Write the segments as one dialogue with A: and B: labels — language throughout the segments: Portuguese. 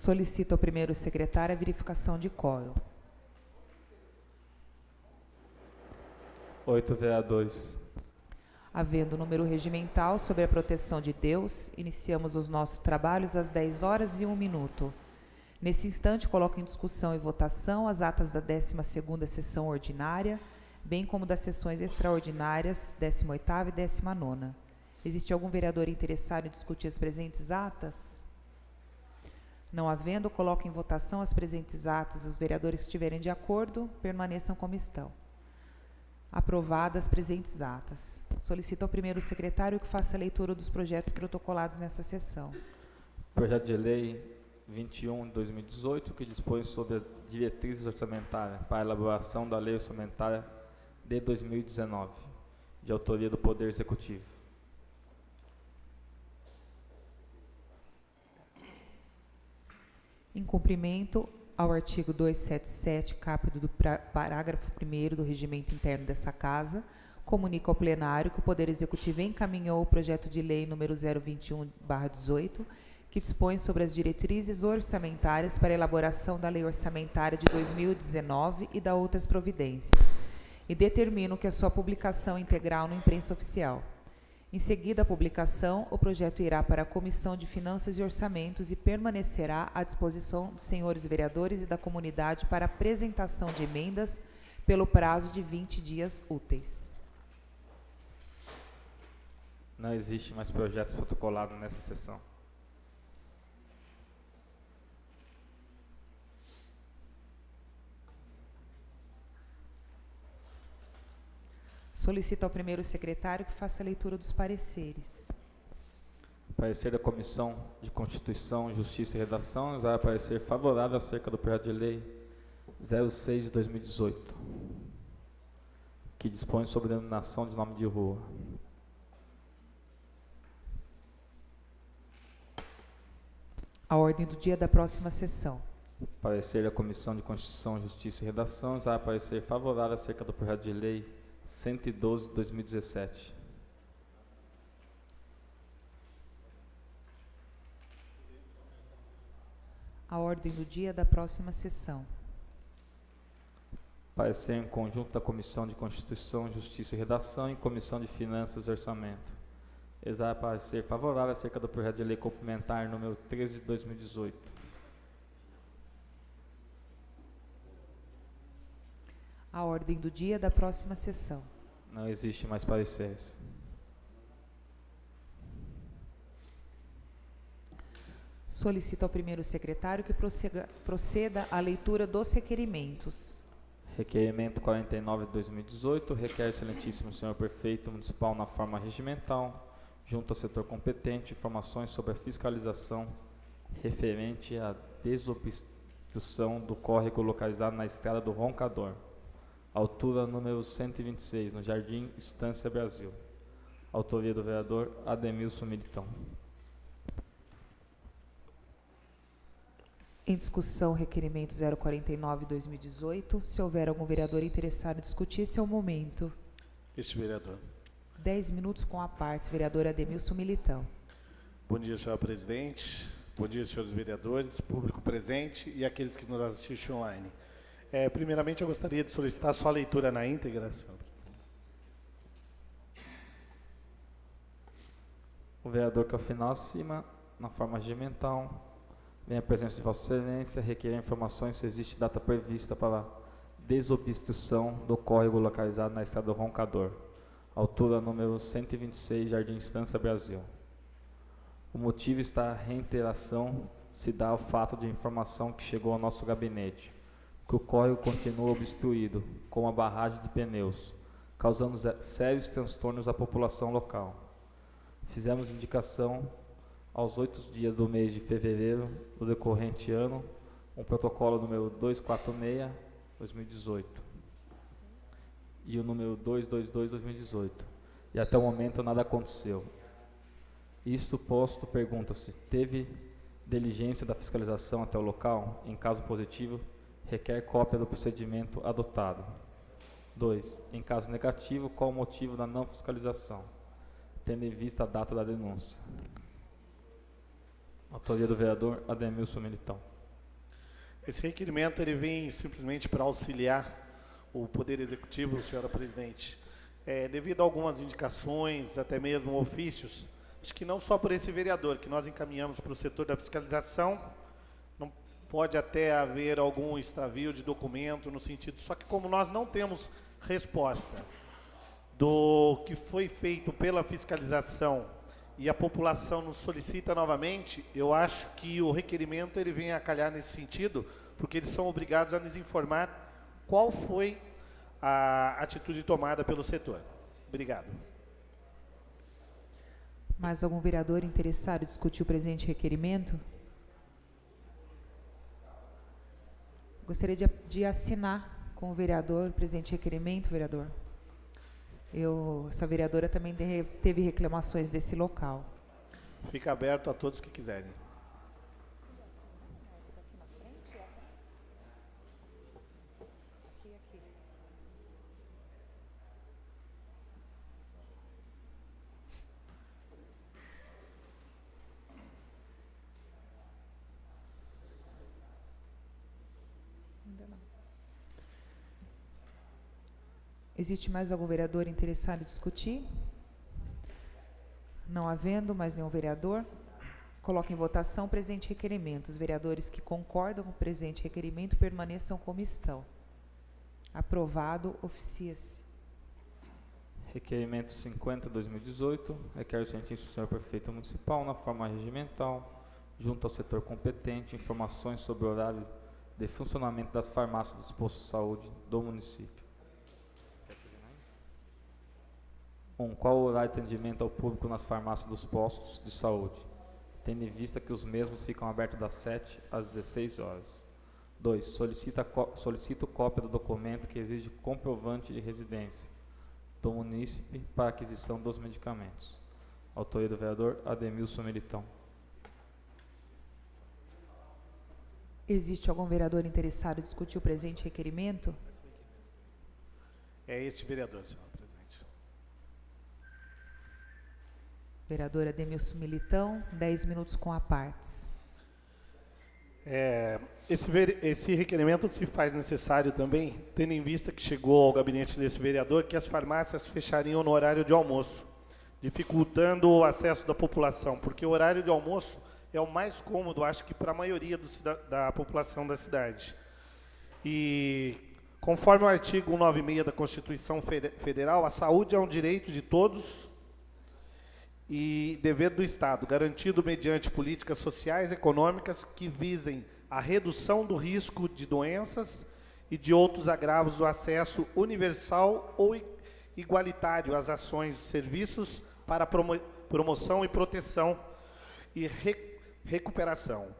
A: Solicito ao primeiro secretário a verificação de quórum.
B: 8 vereadores.
A: Havendo número regimental sobre a proteção de Deus, iniciamos os nossos trabalhos às 10h01. Nesse instante, coloco em discussão e votação as atas da 12ª sessão ordinária, bem como das sessões extraordinárias 18ª e 19ª. Existe algum vereador interessado em discutir as presentes atas? Não havendo, coloco em votação as presentes atas. Os vereadores que estiverem de acordo, permaneçam como estão. Aprovadas as presentes atas. Solicito ao primeiro secretário que faça a leitura dos projetos protocolados nessa sessão.
B: Projeto de Lei 21/2018, que dispõe sobre as diretrizes orçamentárias para a elaboração da Lei Orçamentária de 2019, de autoria do Poder Executivo.
A: Em cumprimento ao artigo 277, caput do parágrafo 1º do Regimento Interno dessa Casa, comunico ao plenário que o Poder Executivo encaminhou o projeto de lei número 021/18, que dispõe sobre as diretrizes orçamentárias para a elaboração da Lei Orçamentária de 2019 e da outras providências, e determino que a sua publicação integral na imprensa oficial. Em seguida à publicação, o projeto irá para a Comissão de Finanças e Orçamentos e permanecerá à disposição dos senhores vereadores e da comunidade para apresentação de emendas pelo prazo de 20 dias úteis.
B: Não existe mais projetos protocolados nessa sessão.
A: Solicito ao primeiro secretário que faça a leitura dos pareceres.
B: Parecer da Comissão de Constituição, Justiça e Redação, usar parecer favorável acerca do projeto de lei 06 de 2018, que dispõe sobre a denominação de nome de rua.
A: A ordem do dia da próxima sessão.
B: Parecer da Comissão de Constituição, Justiça e Redação, usar parecer favorável acerca do projeto de lei 112 de 2017.
A: A ordem do dia da próxima sessão.
B: Parecer em conjunto da Comissão de Constituição, Justiça e Redação e Comissão de Finanças e Orçamento. Exar parecer favorável acerca do projeto de lei complementar número 13 de 2018.
A: A ordem do dia da próxima sessão.
B: Não existe mais pareceres.
A: Solicito ao primeiro secretário que proceda à leitura dos requerimentos.
B: Requerimento 49 de 2018, requer excelentíssimo senhor prefeito municipal na forma regimental, junto ao setor competente, informações sobre a fiscalização referente à desobstrução do córrego localizado na estrada do Roncador, altura número 126, no Jardim Estância Brasil. Autoria do vereador Ademilson Militão.
A: Em discussão, requerimento 049/2018. Se houver algum vereador interessado em discutir, esse é o momento.
C: Este vereador.
A: 10 minutos com a parte, vereador Ademilson Militão.
C: Bom dia, senhor presidente. Bom dia, senhores vereadores, público presente e aqueles que nos assistem online. Primeiramente, eu gostaria de solicitar só a leitura na íntegra, senhor.
B: O vereador que ao final acima, na forma regimental, vem a presença de Vossa Excelência, requer informações se existe data prevista para desobstrução do córrego localizado na estrada do Roncador, altura número 126, Jardim Estância Brasil. O motivo está a reiteração se dá ao fato de informação que chegou ao nosso gabinete, que o córrego continua obstruído com uma barragem de pneus, causando sérios transtornos à população local. Fizemos indicação aos 8 dias do mês de fevereiro do decorrente ano, um protocolo número 246/2018 e o número 222/2018, e até o momento nada aconteceu. Isto posto, pergunta-se, teve diligência da fiscalização até o local? Em caso positivo, requer cópia do procedimento adotado. 2. Em caso negativo, qual o motivo da não fiscalização, tendo em vista a data da denúncia? Autoria do vereador Ademilson Militão.
C: Esse requerimento ele vem simplesmente para auxiliar o Poder Executivo, senhora presidente, devido a algumas indicações, até mesmo ofícios, acho que não só por esse vereador, que nós encaminhamos para o setor da fiscalização, não pode até haver algum extravio de documento no sentido, só que como nós não temos resposta do que foi feito pela fiscalização e a população nos solicita novamente, eu acho que o requerimento ele vem a calhar nesse sentido, porque eles são obrigados a nos informar qual foi a atitude tomada pelo setor. Obrigado.
A: Mais algum vereador interessado em discutir o presente requerimento? Gostaria de assinar com o vereador o presente requerimento, vereador. Essa vereadora também teve reclamações desse local.
C: Fica aberto a todos que quiserem.
A: Existe mais algum vereador interessado em discutir? Não havendo mais nenhum vereador, coloco em votação o presente requerimento. Os vereadores que concordam com o presente requerimento permaneçam como estão. Aprovado, oficia-se.
B: Requerimento 50/2018, requer o cientista do senhor prefeito municipal, na forma regimental, junto ao setor competente, informações sobre o horário de funcionamento das farmácias dos postos de saúde do município. 1. Qual o horário de atendimento ao público nas farmácias dos postos de saúde, tendo em vista que os mesmos ficam abertos das 7 às 16 horas. 2. Solicito cópia do documento que exige comprovante de residência do munícipe para aquisição dos medicamentos. Autoria do vereador Ademilson Militão.
A: Existe algum vereador interessado em discutir o presente requerimento?
C: É este vereador, senhor presidente.
A: Vereador Ademilson Militão, 10 minutos com a partes.
C: Esse requerimento se faz necessário também, tendo em vista que chegou ao gabinete desse vereador que as farmácias fechariam no horário de almoço, dificultando o acesso da população, porque o horário de almoço é o mais cômodo, acho que para a maioria da população da cidade. E, conforme o artigo 196 da Constituição Federal, a saúde é um direito de todos e dever do Estado, garantido mediante políticas sociais e econômicas que visem a redução do risco de doenças e de outros agravos do acesso universal ou igualitário às ações e serviços para promoção e proteção e recuperação.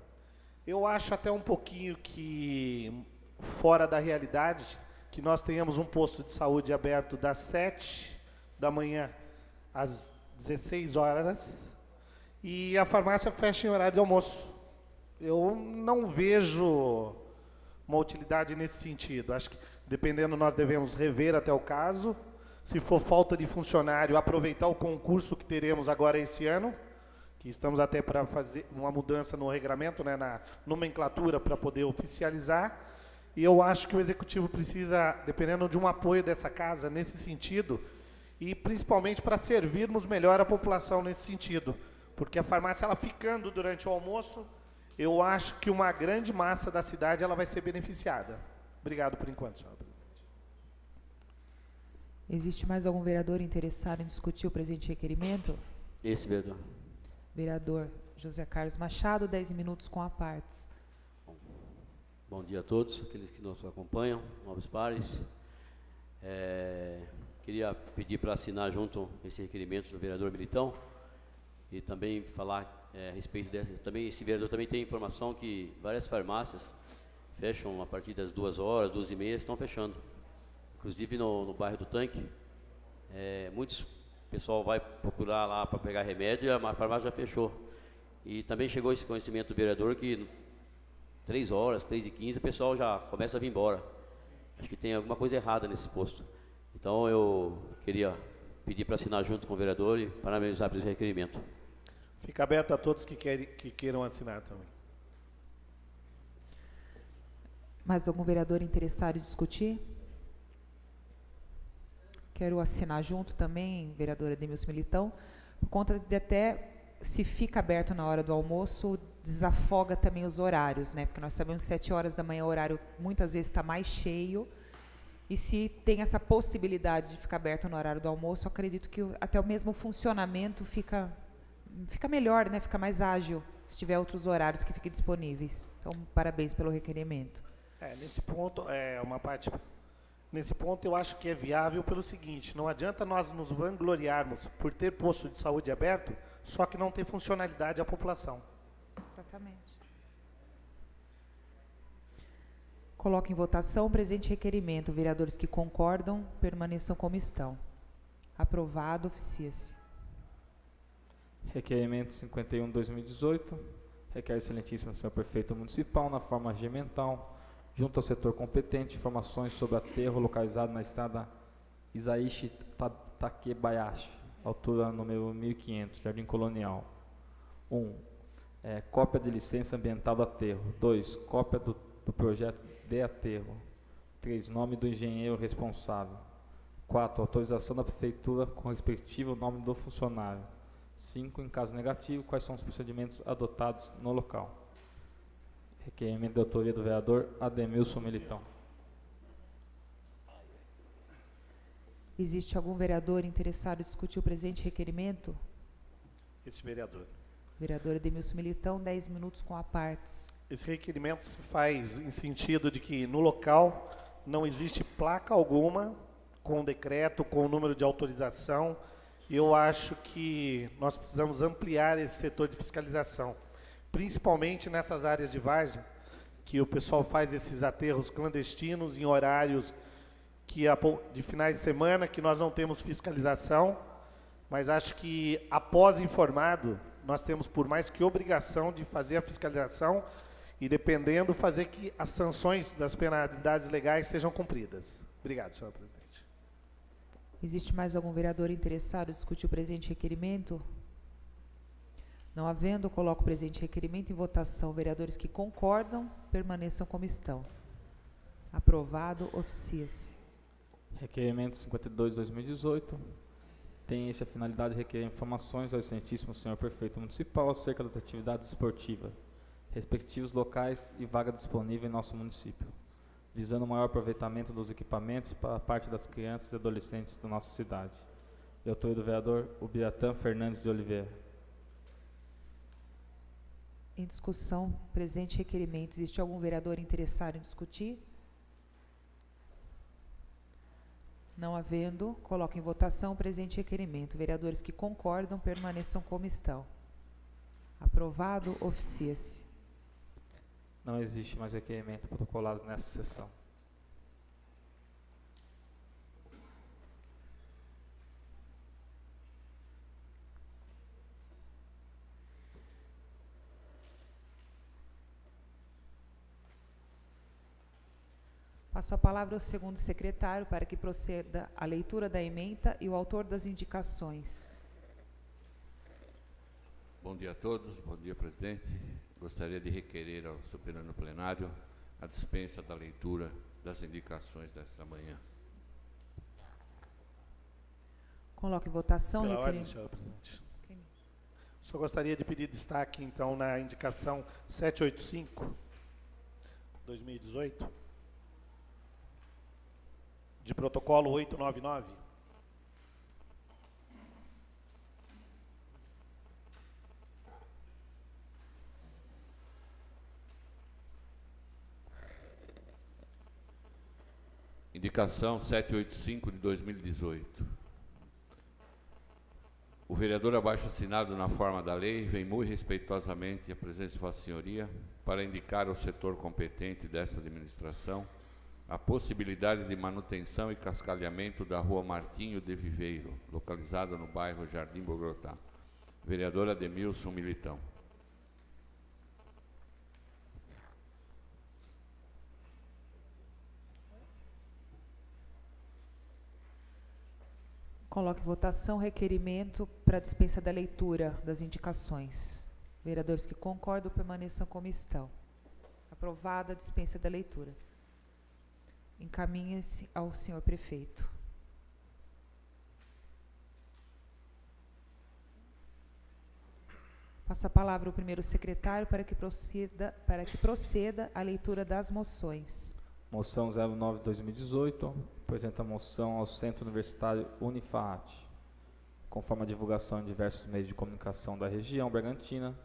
C: Eu acho até um pouquinho que fora da realidade que nós tenhamos um posto de saúde aberto das 7 da manhã às 16 horas e a farmácia fecha em horário de almoço. Eu não vejo uma utilidade nesse sentido. Acho que, dependendo, nós devemos rever até o caso. Se for falta de funcionário, aproveitar o concurso que teremos agora esse ano, que estamos até para fazer uma mudança no regramento, né, na nomenclatura, para poder oficializar. E eu acho que o Executivo precisa, dependendo de um apoio dessa casa nesse sentido, e principalmente para servirmos melhor a população nesse sentido. Porque a farmácia, ela ficando durante o almoço, eu acho que uma grande massa da cidade ela vai ser beneficiada. Obrigado por enquanto, senhora presidente.
A: Existe mais algum vereador interessado em discutir o presente requerimento?
D: Esse vereador.
A: Vereador José Carlos Machado, 10 minutos com a partes.
D: Bom dia a todos, aqueles que nos acompanham, nobres pares. Queria pedir para assinar junto esse requerimento do vereador Militão e também falar a respeito dessa. Também esse vereador também tem informação que várias farmácias fecham a partir das 2 horas, 2h30, estão fechando. Inclusive no bairro do Tanque, muitos pessoal vai procurar lá para pegar remédio e a farmácia já fechou. E também chegou esse conhecimento do vereador que 3 horas, 3h15, o pessoal já começa a vir embora. Acho que tem alguma coisa errada nesse posto. Então eu queria pedir para assinar junto com o vereador e parabenizar por esse requerimento.
C: Fica aberto a todos que queiram assinar também.
A: Mais algum vereador interessado em discutir? Quero assinar junto também, vereadora Edmilson Militão, por conta de até, se fica aberto na hora do almoço, desafoga também os horários, né? Porque nós sabemos que 7 horas da manhã o horário muitas vezes está mais cheio, e se tem essa possibilidade de ficar aberto no horário do almoço, eu acredito que até o mesmo funcionamento fica melhor, né? Fica mais ágil, se tiver outros horários que fiquem disponíveis. Então, parabéns pelo requerimento.
C: Nesse ponto eu acho que é viável pelo seguinte: não adianta nós nos vangloriarmos por ter posto de saúde aberto, só que não ter funcionalidade à população.
A: Exatamente. Coloco em votação o presente requerimento. Vereadores que concordam, permaneçam como estão. Aprovado, oficia-se.
B: Requerimento 51/2018, requer ao excelentíssimo senhor prefeito municipal, na forma regimental, junto ao setor competente, informações sobre aterro localizado na estrada Isaishi Takebayashi, altura número 1500, Jardim Colonial. 1. Cópia de licença ambiental do aterro. 2. Cópia do projeto de aterro. 3. Nome do engenheiro responsável. 4. Autorização da prefeitura com respectivo nome do funcionário. 5. Em caso negativo, quais são os procedimentos adotados no local. Requerimento de autoria do vereador Ademilson Militão.
A: Existe algum vereador interessado em discutir o presente requerimento?
C: Esse vereador.
A: Vereador Ademilson Militão, 10 minutos com a partes.
C: Esse requerimento se faz em sentido de que no local não existe placa alguma com decreto, com número de autorização. Eu acho que nós precisamos ampliar esse setor de fiscalização, principalmente nessas áreas de várzea, que o pessoal faz esses aterros clandestinos em horários de finais de semana, que nós não temos fiscalização, mas acho que, após informado, nós temos por mais que obrigação de fazer a fiscalização e, dependendo, fazer que as sanções das penalidades legais sejam cumpridas. Obrigado, senhor presidente.
A: Existe mais algum vereador interessado em discutir o presente requerimento? Não havendo, coloco o presente requerimento em votação. Vereadores que concordam, permaneçam como estão. Aprovado, oficia-se.
B: Requerimento 52/2018. Tem esta finalidade de requerer informações ao excelentíssimo senhor prefeito municipal acerca das atividades esportivas, respectivos locais e vaga disponível em nosso município, visando o maior aproveitamento dos equipamentos para a parte das crianças e adolescentes da nossa cidade. De autoria do vereador Ubiratã Fernandes de Oliveira.
A: Em discussão, presente requerimento. Existe algum vereador interessado em discutir? Não havendo, coloco em votação o presente requerimento. Vereadores que concordam, permaneçam como estão. Aprovado, oficia-se.
B: Não existe mais requerimento protocolado nessa sessão.
A: Passo a palavra ao segundo secretário para que proceda a leitura da ementa e o autor das indicações.
E: Bom dia a todos, bom dia, presidente. Gostaria de requerer ao soberano plenário a dispensa da leitura das indicações desta manhã.
A: Coloque em votação.
C: Pela ordem, senhor presidente. Só gostaria de pedir destaque, então, na indicação 785/2018, de protocolo 899.
E: Indicação 785 de 2018. O vereador abaixo assinado na forma da lei vem muito respeitosamente à presença de Vossa Senhoria para indicar ao setor competente desta administração a possibilidade de manutenção e cascalhamento da rua Martinho de Viveiro, localizada no bairro Jardim Bogotá. Vereador Ademilson Militão.
A: Coloque em votação requerimento para dispensa da leitura das indicações. Vereadores que concordam, permaneçam como estão. Aprovada a dispensa da leitura. Encaminhe-se ao senhor prefeito. Passo a palavra ao primeiro secretário para que proceda a leitura das moções.
B: Moção 09/2018, apresenta a moção ao Centro Universitário Unifaat. Conforme a divulgação em diversos meios de comunicação da região Bergantina,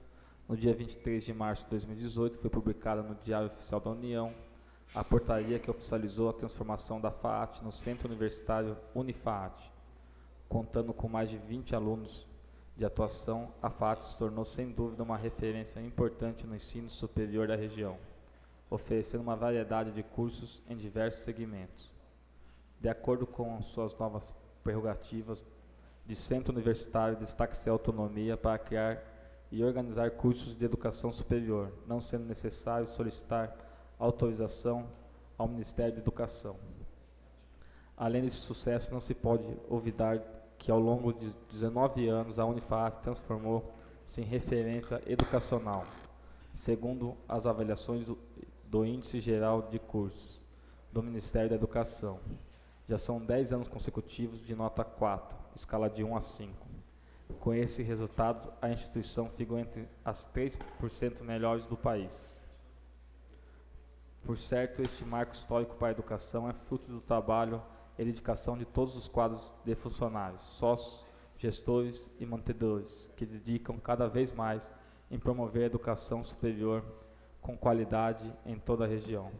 B: no dia 23 de março de 2018, foi publicada no Diário Oficial da União a portaria que oficializou a transformação da FAAT no Centro Universitário Unifaat. Contando com mais de 20 alunos de atuação, a FAAT se tornou sem dúvida uma referência importante no ensino superior da região, oferecendo uma variedade de cursos em diversos segmentos. De acordo com suas novas prerrogativas de centro universitário, destaca-se a autonomia para criar e organizar cursos de educação superior, não sendo necessário solicitar autorização ao Ministério da Educação. Além desse sucesso, não se pode olvidar que ao longo de 19 anos a Unifaat transformou-se em referência educacional, segundo as avaliações do Índice Geral de Cursos do Ministério da Educação. Já são 10 anos consecutivos de nota 4, escala de 1 a 5. Com esse resultado, a instituição ficou entre as 3% melhores do país. Por certo, este marco histórico para a educação é fruto do trabalho e dedicação de todos os quadros de funcionários, sócios, gestores e mantenedores, que dedicam cada vez mais em promover a educação superior com qualidade em toda a região.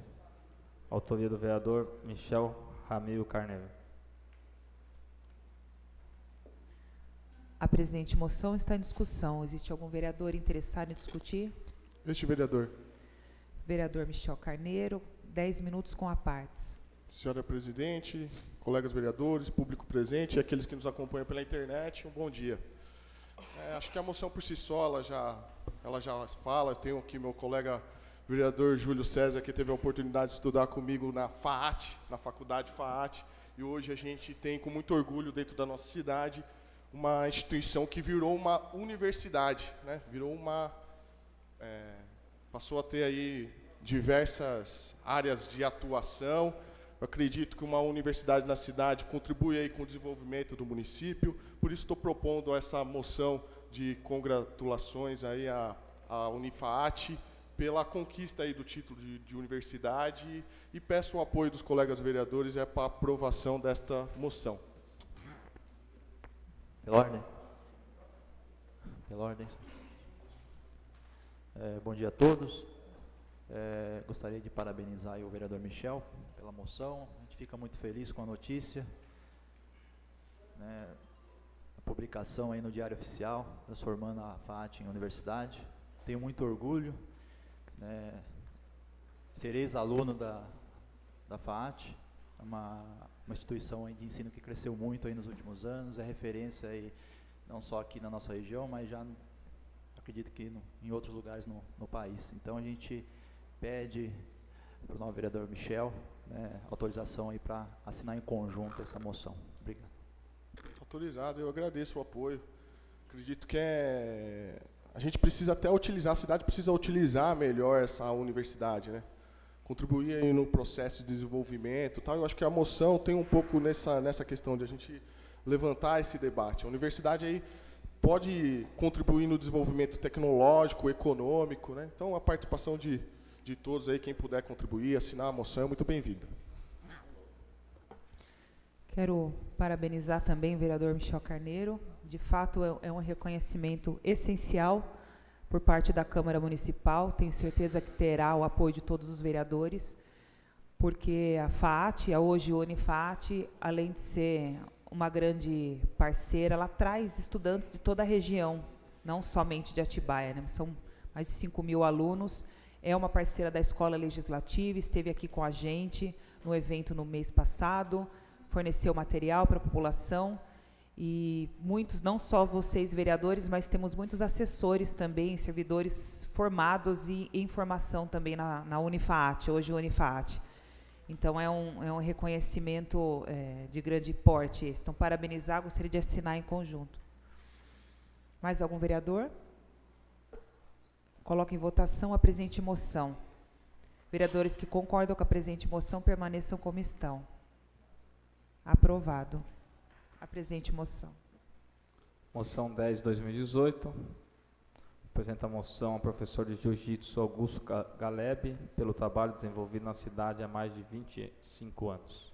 B: Autoria do vereador Michel Ramiro Carneiro.
A: A presente moção está em discussão. Existe algum vereador interessado em discutir?
F: Este vereador.
A: Vereador Michel Carneiro, 10 minutos com a partes.
F: Senhora presidente, colegas vereadores, público presente e aqueles que nos acompanham pela internet, um bom dia. Acho que a moção por si só, ela já fala. Eu tenho aqui meu colega vereador Júlio César, que teve a oportunidade de estudar comigo na FAAT, na faculdade FAAT, e hoje a gente tem com muito orgulho dentro da nossa cidade uma instituição que virou uma universidade, né? Passou a ter aí diversas áreas de atuação. Eu acredito que uma universidade na cidade contribui aí com o desenvolvimento do município, por isso estou propondo essa moção de congratulações aí à Unifaat pela conquista aí do título de universidade e peço o apoio dos colegas vereadores para a aprovação desta moção.
G: Pela ordem. Pela ordem. Bom dia a todos. Gostaria de parabenizar aí o vereador Michel pela moção. A gente fica muito feliz com a notícia, né, a publicação aí no Diário Oficial, transformando a FAAT em universidade. Tenho muito orgulho, né, ser ex-aluno da FAAT, uma instituição aí de ensino que cresceu muito aí nos últimos anos, é referência aí, não só aqui na nossa região, mas já acredito que em outros lugares no país. Então a gente pede para o novo vereador Michel, né, autorização aí para assinar em conjunto essa moção. Obrigado.
F: Autorizado, eu agradeço o apoio. Acredito que a gente precisa até utilizar, a cidade precisa utilizar melhor essa universidade, né? Contribuir aí no processo de desenvolvimento, tal. Eu acho que a moção tem um pouco nessa questão de a gente levantar esse debate. A universidade aí pode contribuir no desenvolvimento tecnológico, econômico, né? Então a participação de todos aí, quem puder contribuir, assinar a moção, é muito bem-vinda.
A: Quero parabenizar também o vereador Michel Carneiro. De fato, é um reconhecimento essencial por parte da Câmara Municipal. Tenho certeza que terá o apoio de todos os vereadores, porque a FAAT, a hoje Unifaat, além de ser uma grande parceira, ela traz estudantes de toda a região, não somente de Atibaia, né? São mais de 5.000 alunos. É uma parceira da Escola Legislativa, esteve aqui com a gente no evento no mês passado, forneceu material para a população, e muitos, não só vocês vereadores, mas temos muitos assessores também, servidores formados e em formação também na Unifaat, hoje Unifaat. Então é um reconhecimento de grande porte. Então, parabenizar, gostaria de assinar em conjunto. Mais algum vereador? Coloco em votação a presente moção. Vereadores que concordam com a presente moção permaneçam como estão. Aprovado. A presente moção.
B: Moção 10/2018. Apresenta a moção ao professor de Jiu-Jitsu Augusto Galeb pelo trabalho desenvolvido na cidade há mais de 25 anos.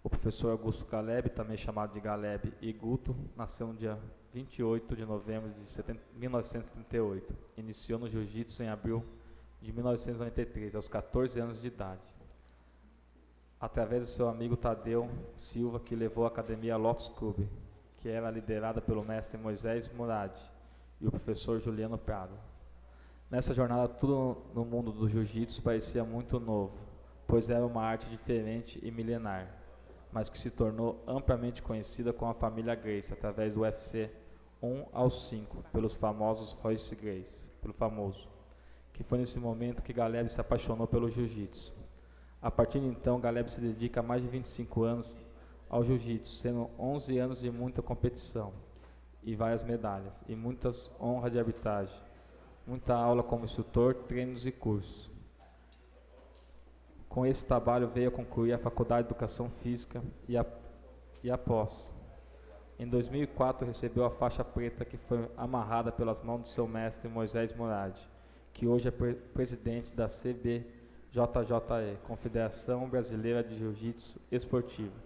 B: O professor Augusto Galeb, também chamado de Galeb e Guto, nasceu no dia 28 de novembro de 1938. Iniciou no Jiu-Jitsu em abril de 1993, aos 14 anos de idade. Através do seu amigo Tadeu Silva, que levou a academia Lotus Club, que era liderada pelo mestre Moisés Murad e o professor Juliano Prado. Nessa jornada, tudo no mundo do jiu-jitsu parecia muito novo, pois era uma arte diferente e milenar, mas que se tornou amplamente conhecida com a família Gracie, através do UFC 1 ao 5, pelos famosos Royce Gracie, pelo famoso, que foi nesse momento que Galeb se apaixonou pelo jiu-jitsu. A partir de então, Galeb se dedica há mais de 25 anos ao jiu-jitsu, sendo 11 anos de muita competição e várias medalhas, e muitas honras de arbitragem, muita aula como instrutor, treinos e cursos. Com esse trabalho veio a concluir a Faculdade de Educação Física e após. Em 2004 recebeu a faixa preta, que foi amarrada pelas mãos do seu mestre Moisés Murad, que hoje é presidente da CBJJE, Confederação Brasileira de Jiu-Jitsu Esportivo.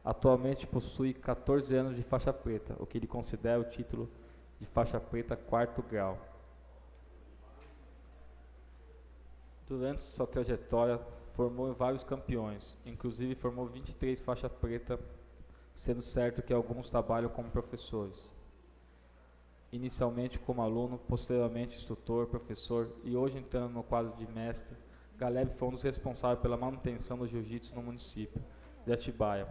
B: Atualmente possui 14 anos de faixa preta, o que lhe considera o título de faixa preta 4º grau. Durante sua trajetória, formou vários campeões, inclusive formou 23 faixas preta, sendo certo que alguns trabalham como professores. Inicialmente como aluno, posteriormente instrutor, professor e hoje entrando no quadro de mestre, Galeb foi um dos responsáveis pela manutenção do jiu-jitsu no município de Atibaia,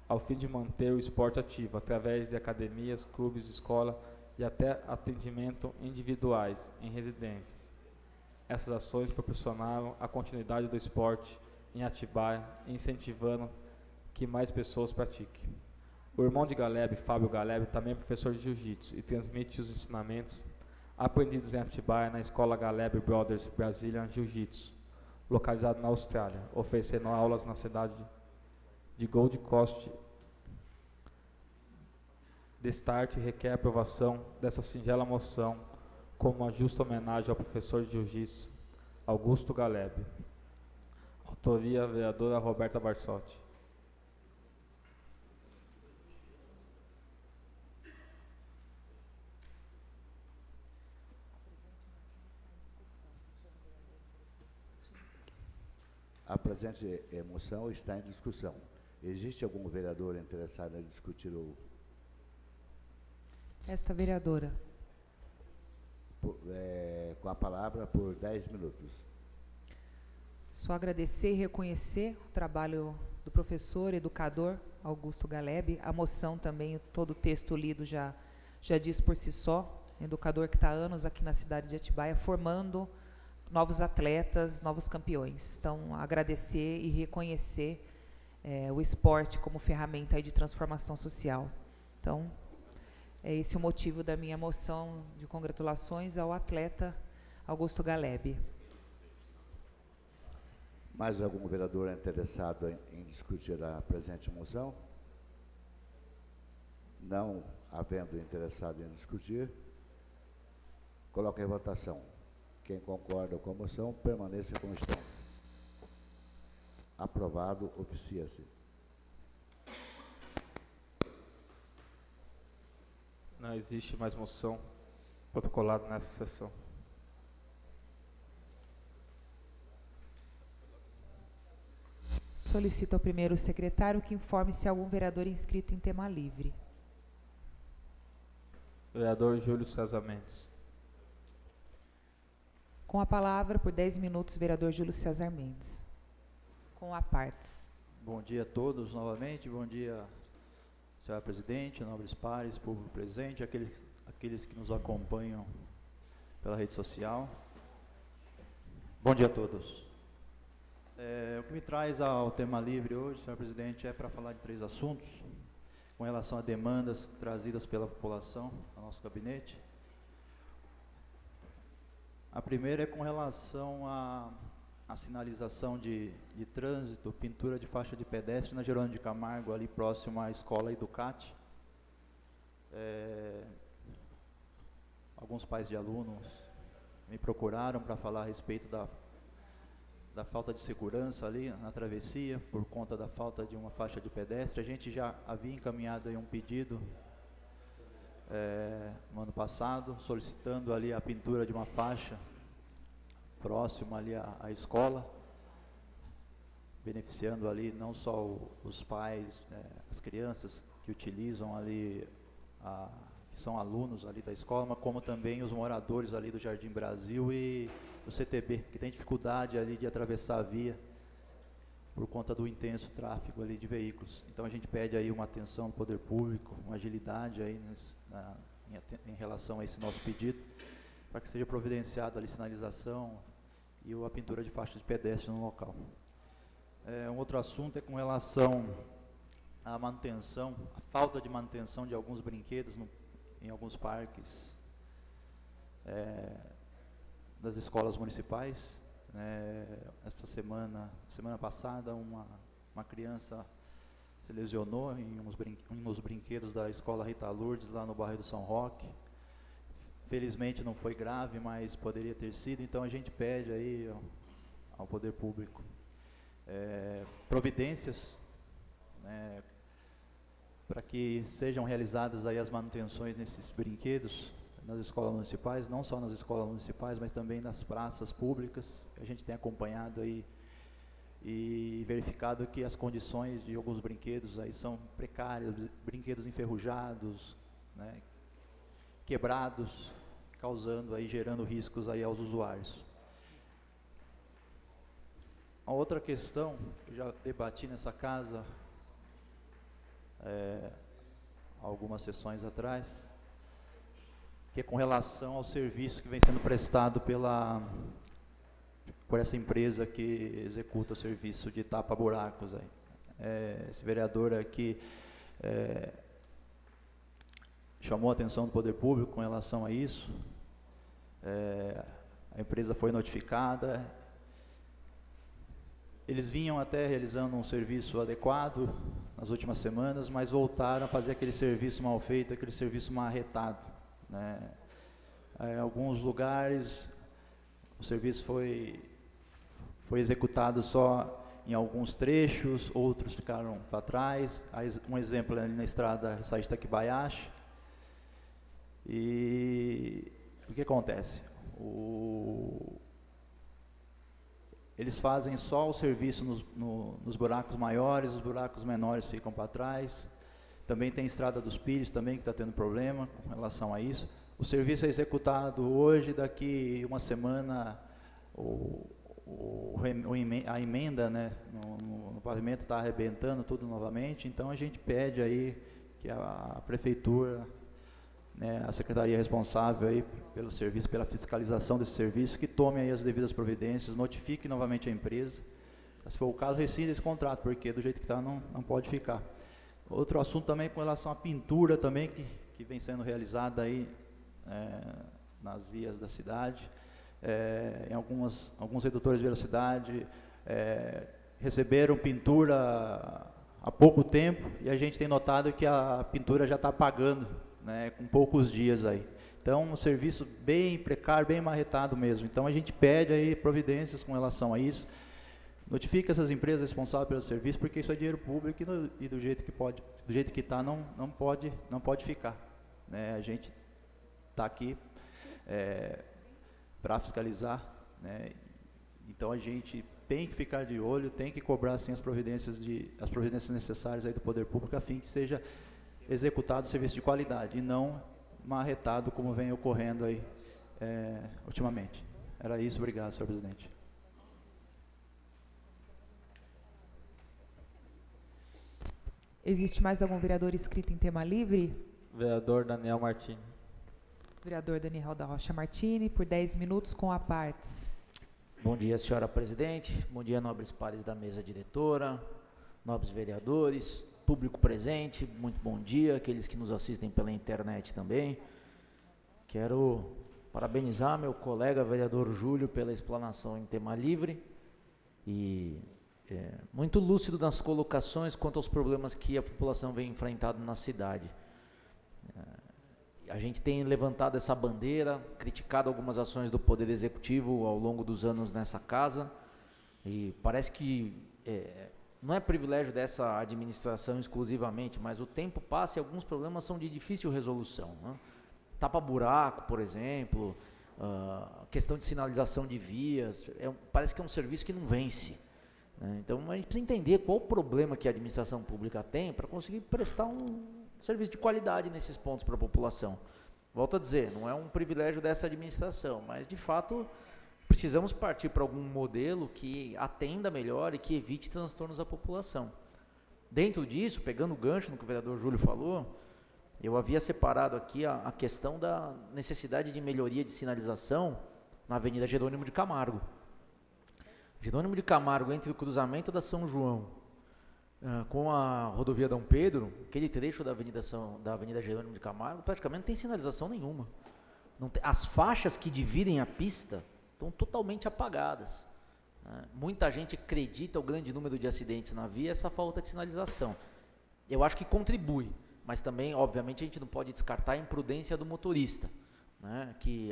B: ao fim de manter o esporte ativo, através de academias, clubes, escola e até atendimento individuais em residências. Essas ações proporcionaram a continuidade do esporte em Atibaia, incentivando que mais pessoas pratiquem. O irmão de Galeb, Fábio Galeb, também é professor de jiu-jitsu e transmite os ensinamentos aprendidos em Atibaia na Escola Galeb Brothers Brazilian Jiu-Jitsu, localizado na Austrália, oferecendo aulas na cidade de Gold Coast. Destarte requer a aprovação dessa singela moção como uma justa homenagem ao professor de jiu-jitsu Augusto Galeb. Autoria, vereadora Roberta Barsotti.
H: A presente moção está em discussão. Existe algum vereador interessado em discutir
A: Esta vereadora.
H: com a palavra por 10 minutos.
A: Só agradecer e reconhecer o trabalho do professor, educador Augusto Galeb. A moção também, todo o texto lido já diz por si só. Educador que está há anos aqui na cidade de Atibaia, formando novos atletas, novos campeões. Então, agradecer e reconhecer o esporte como ferramenta aí de transformação social. Então, é esse o motivo da minha moção de congratulações ao atleta Augusto Galeb.
H: Mais algum vereador interessado em discutir a presente moção? Não havendo interessado em discutir, coloco em votação. Quem concorda com a moção, permaneça como estão. Aprovado, oficia-se.
B: Não existe mais moção protocolada nessa sessão.
A: Solicito ao primeiro secretário que informe se há algum vereador inscrito em tema livre.
B: Vereador Júlio César Mendes.
A: Com a palavra, por 10 minutos, o vereador Júlio César Mendes. Com a partes.
G: Bom dia a todos novamente, bom dia, senhora presidente, nobres pares, público presente, aqueles que nos acompanham pela rede social. Bom dia a todos. O que me traz ao tema livre hoje, senhora presidente, é para falar de 3 assuntos, com relação a demandas trazidas pela população ao nosso gabinete. A primeira é com relação a sinalização de trânsito, pintura de faixa de pedestre na Jerônimo de Camargo, ali próximo à escola Educate. Alguns pais de alunos me procuraram para falar a respeito da falta de segurança ali na travessia, por conta da falta de uma faixa de pedestre. A gente já havia encaminhado aí um pedido no ano passado, solicitando ali a pintura de uma faixa próximo ali à escola, beneficiando ali não só os pais, as crianças que utilizam ali, que são alunos ali da escola, mas como também os moradores ali do Jardim Brasil e do CTB, que tem dificuldade ali de atravessar a via por conta do intenso tráfego ali de veículos. Então a gente pede aí uma atenção do poder público, uma agilidade aí em relação a esse nosso pedido, para que seja providenciado ali sinalização e a pintura de faixa de pedestre no local. Um outro assunto é com relação à manutenção, a falta de manutenção de alguns brinquedos em alguns parques das escolas municipais. Essa semana passada, uma criança se lesionou em uns brinquedos da escola Rita Lourdes, lá no bairro do São Roque. Felizmente não foi grave, mas poderia ter sido. Então a gente pede aí ao poder público providências, para que sejam realizadas aí as manutenções nesses brinquedos nas escolas municipais, não só nas escolas municipais, mas também nas praças públicas. A gente tem acompanhado aí e verificado que as condições de alguns brinquedos aí são precárias, brinquedos enferrujados, quebrados, gerando riscos aí aos usuários. A outra questão que eu já debati nessa casa algumas sessões atrás, que é com relação ao serviço que vem sendo prestado por essa empresa que executa o serviço de tapa-buracos. Esse vereador aqui chamou a atenção do poder público com relação a isso. A empresa foi notificada. Eles vinham até realizando um serviço adequado nas últimas semanas, mas voltaram a fazer aquele serviço mal feito, aquele serviço mal arretado. Em alguns lugares o serviço foi executado só em alguns trechos, outros ficaram para trás. Um exemplo é ali na estrada Ressaíde Taquibayashi. E o que acontece? Eles fazem só o serviço nos buracos maiores, os buracos menores ficam para trás. Também tem a Estrada dos Pires também, que está tendo problema com relação a isso. O serviço é executado hoje, daqui uma semana a emenda no pavimento está arrebentando tudo novamente. Então a gente pede aí que a prefeitura, a secretaria responsável aí pelo serviço, pela fiscalização desse serviço, que tome aí as devidas providências, notifique novamente a empresa. Se for o caso, rescinde esse contrato, porque do jeito que está não pode ficar. Outro assunto também com relação à pintura também, que vem sendo realizada aí nas vias da cidade. Em alguns redutores de velocidade receberam pintura há pouco tempo, e a gente tem notado que a pintura já está apagando, com poucos dias aí. Então, um serviço bem precário, bem marretado mesmo. Então, a gente pede aí providências com relação a isso. Notifique essas empresas responsáveis pelo serviço, porque isso é dinheiro público e do jeito que está, não pode ficar. A gente está aqui para fiscalizar, então a gente tem que ficar de olho, tem que cobrar assim, as providências necessárias aí do poder público, a fim que seja executado serviço de qualidade e não marretado como vem ocorrendo aí ultimamente. Era isso, obrigado, senhor presidente.
A: Existe mais algum vereador inscrito em tema livre?
B: Vereador Daniel Martini.
A: Vereador Daniel da Rocha Martini, por 10 minutos com a partes.
I: Bom dia, senhora presidente. Bom dia, nobres pares da mesa diretora, nobres vereadores, público presente, muito bom dia, aqueles que nos assistem pela internet também. Quero parabenizar meu colega vereador Júlio pela explanação em tema livre e muito lúcido nas colocações quanto aos problemas que a população vem enfrentando na cidade. A gente tem levantado essa bandeira, criticado algumas ações do Poder Executivo ao longo dos anos nessa casa, e parece que não é privilégio dessa administração exclusivamente, mas o tempo passa e alguns problemas são de difícil resolução, né? Tapa-buraco, por exemplo, questão de sinalização de vias, parece que é um serviço que não vence, né? Então a gente precisa entender qual o problema que a administração pública tem para conseguir prestar um serviço de qualidade nesses pontos para a população. Volto a dizer, não é um privilégio dessa administração, mas de fato precisamos partir para algum modelo que atenda melhor e que evite transtornos à população. Dentro disso, pegando o gancho no que o vereador Júlio falou, eu havia separado aqui a questão da necessidade de melhoria de sinalização na Avenida Jerônimo de Camargo. Jerônimo de Camargo, entre o cruzamento da São João com a rodovia Dom Pedro, aquele trecho da Avenida Jerônimo de Camargo, praticamente não tem sinalização nenhuma. As faixas que dividem a pista estão totalmente apagadas, né? Muita gente acredita o grande número de acidentes na via, essa falta de sinalização. Eu acho que contribui, mas também, obviamente, a gente não pode descartar a imprudência do motorista, né? Que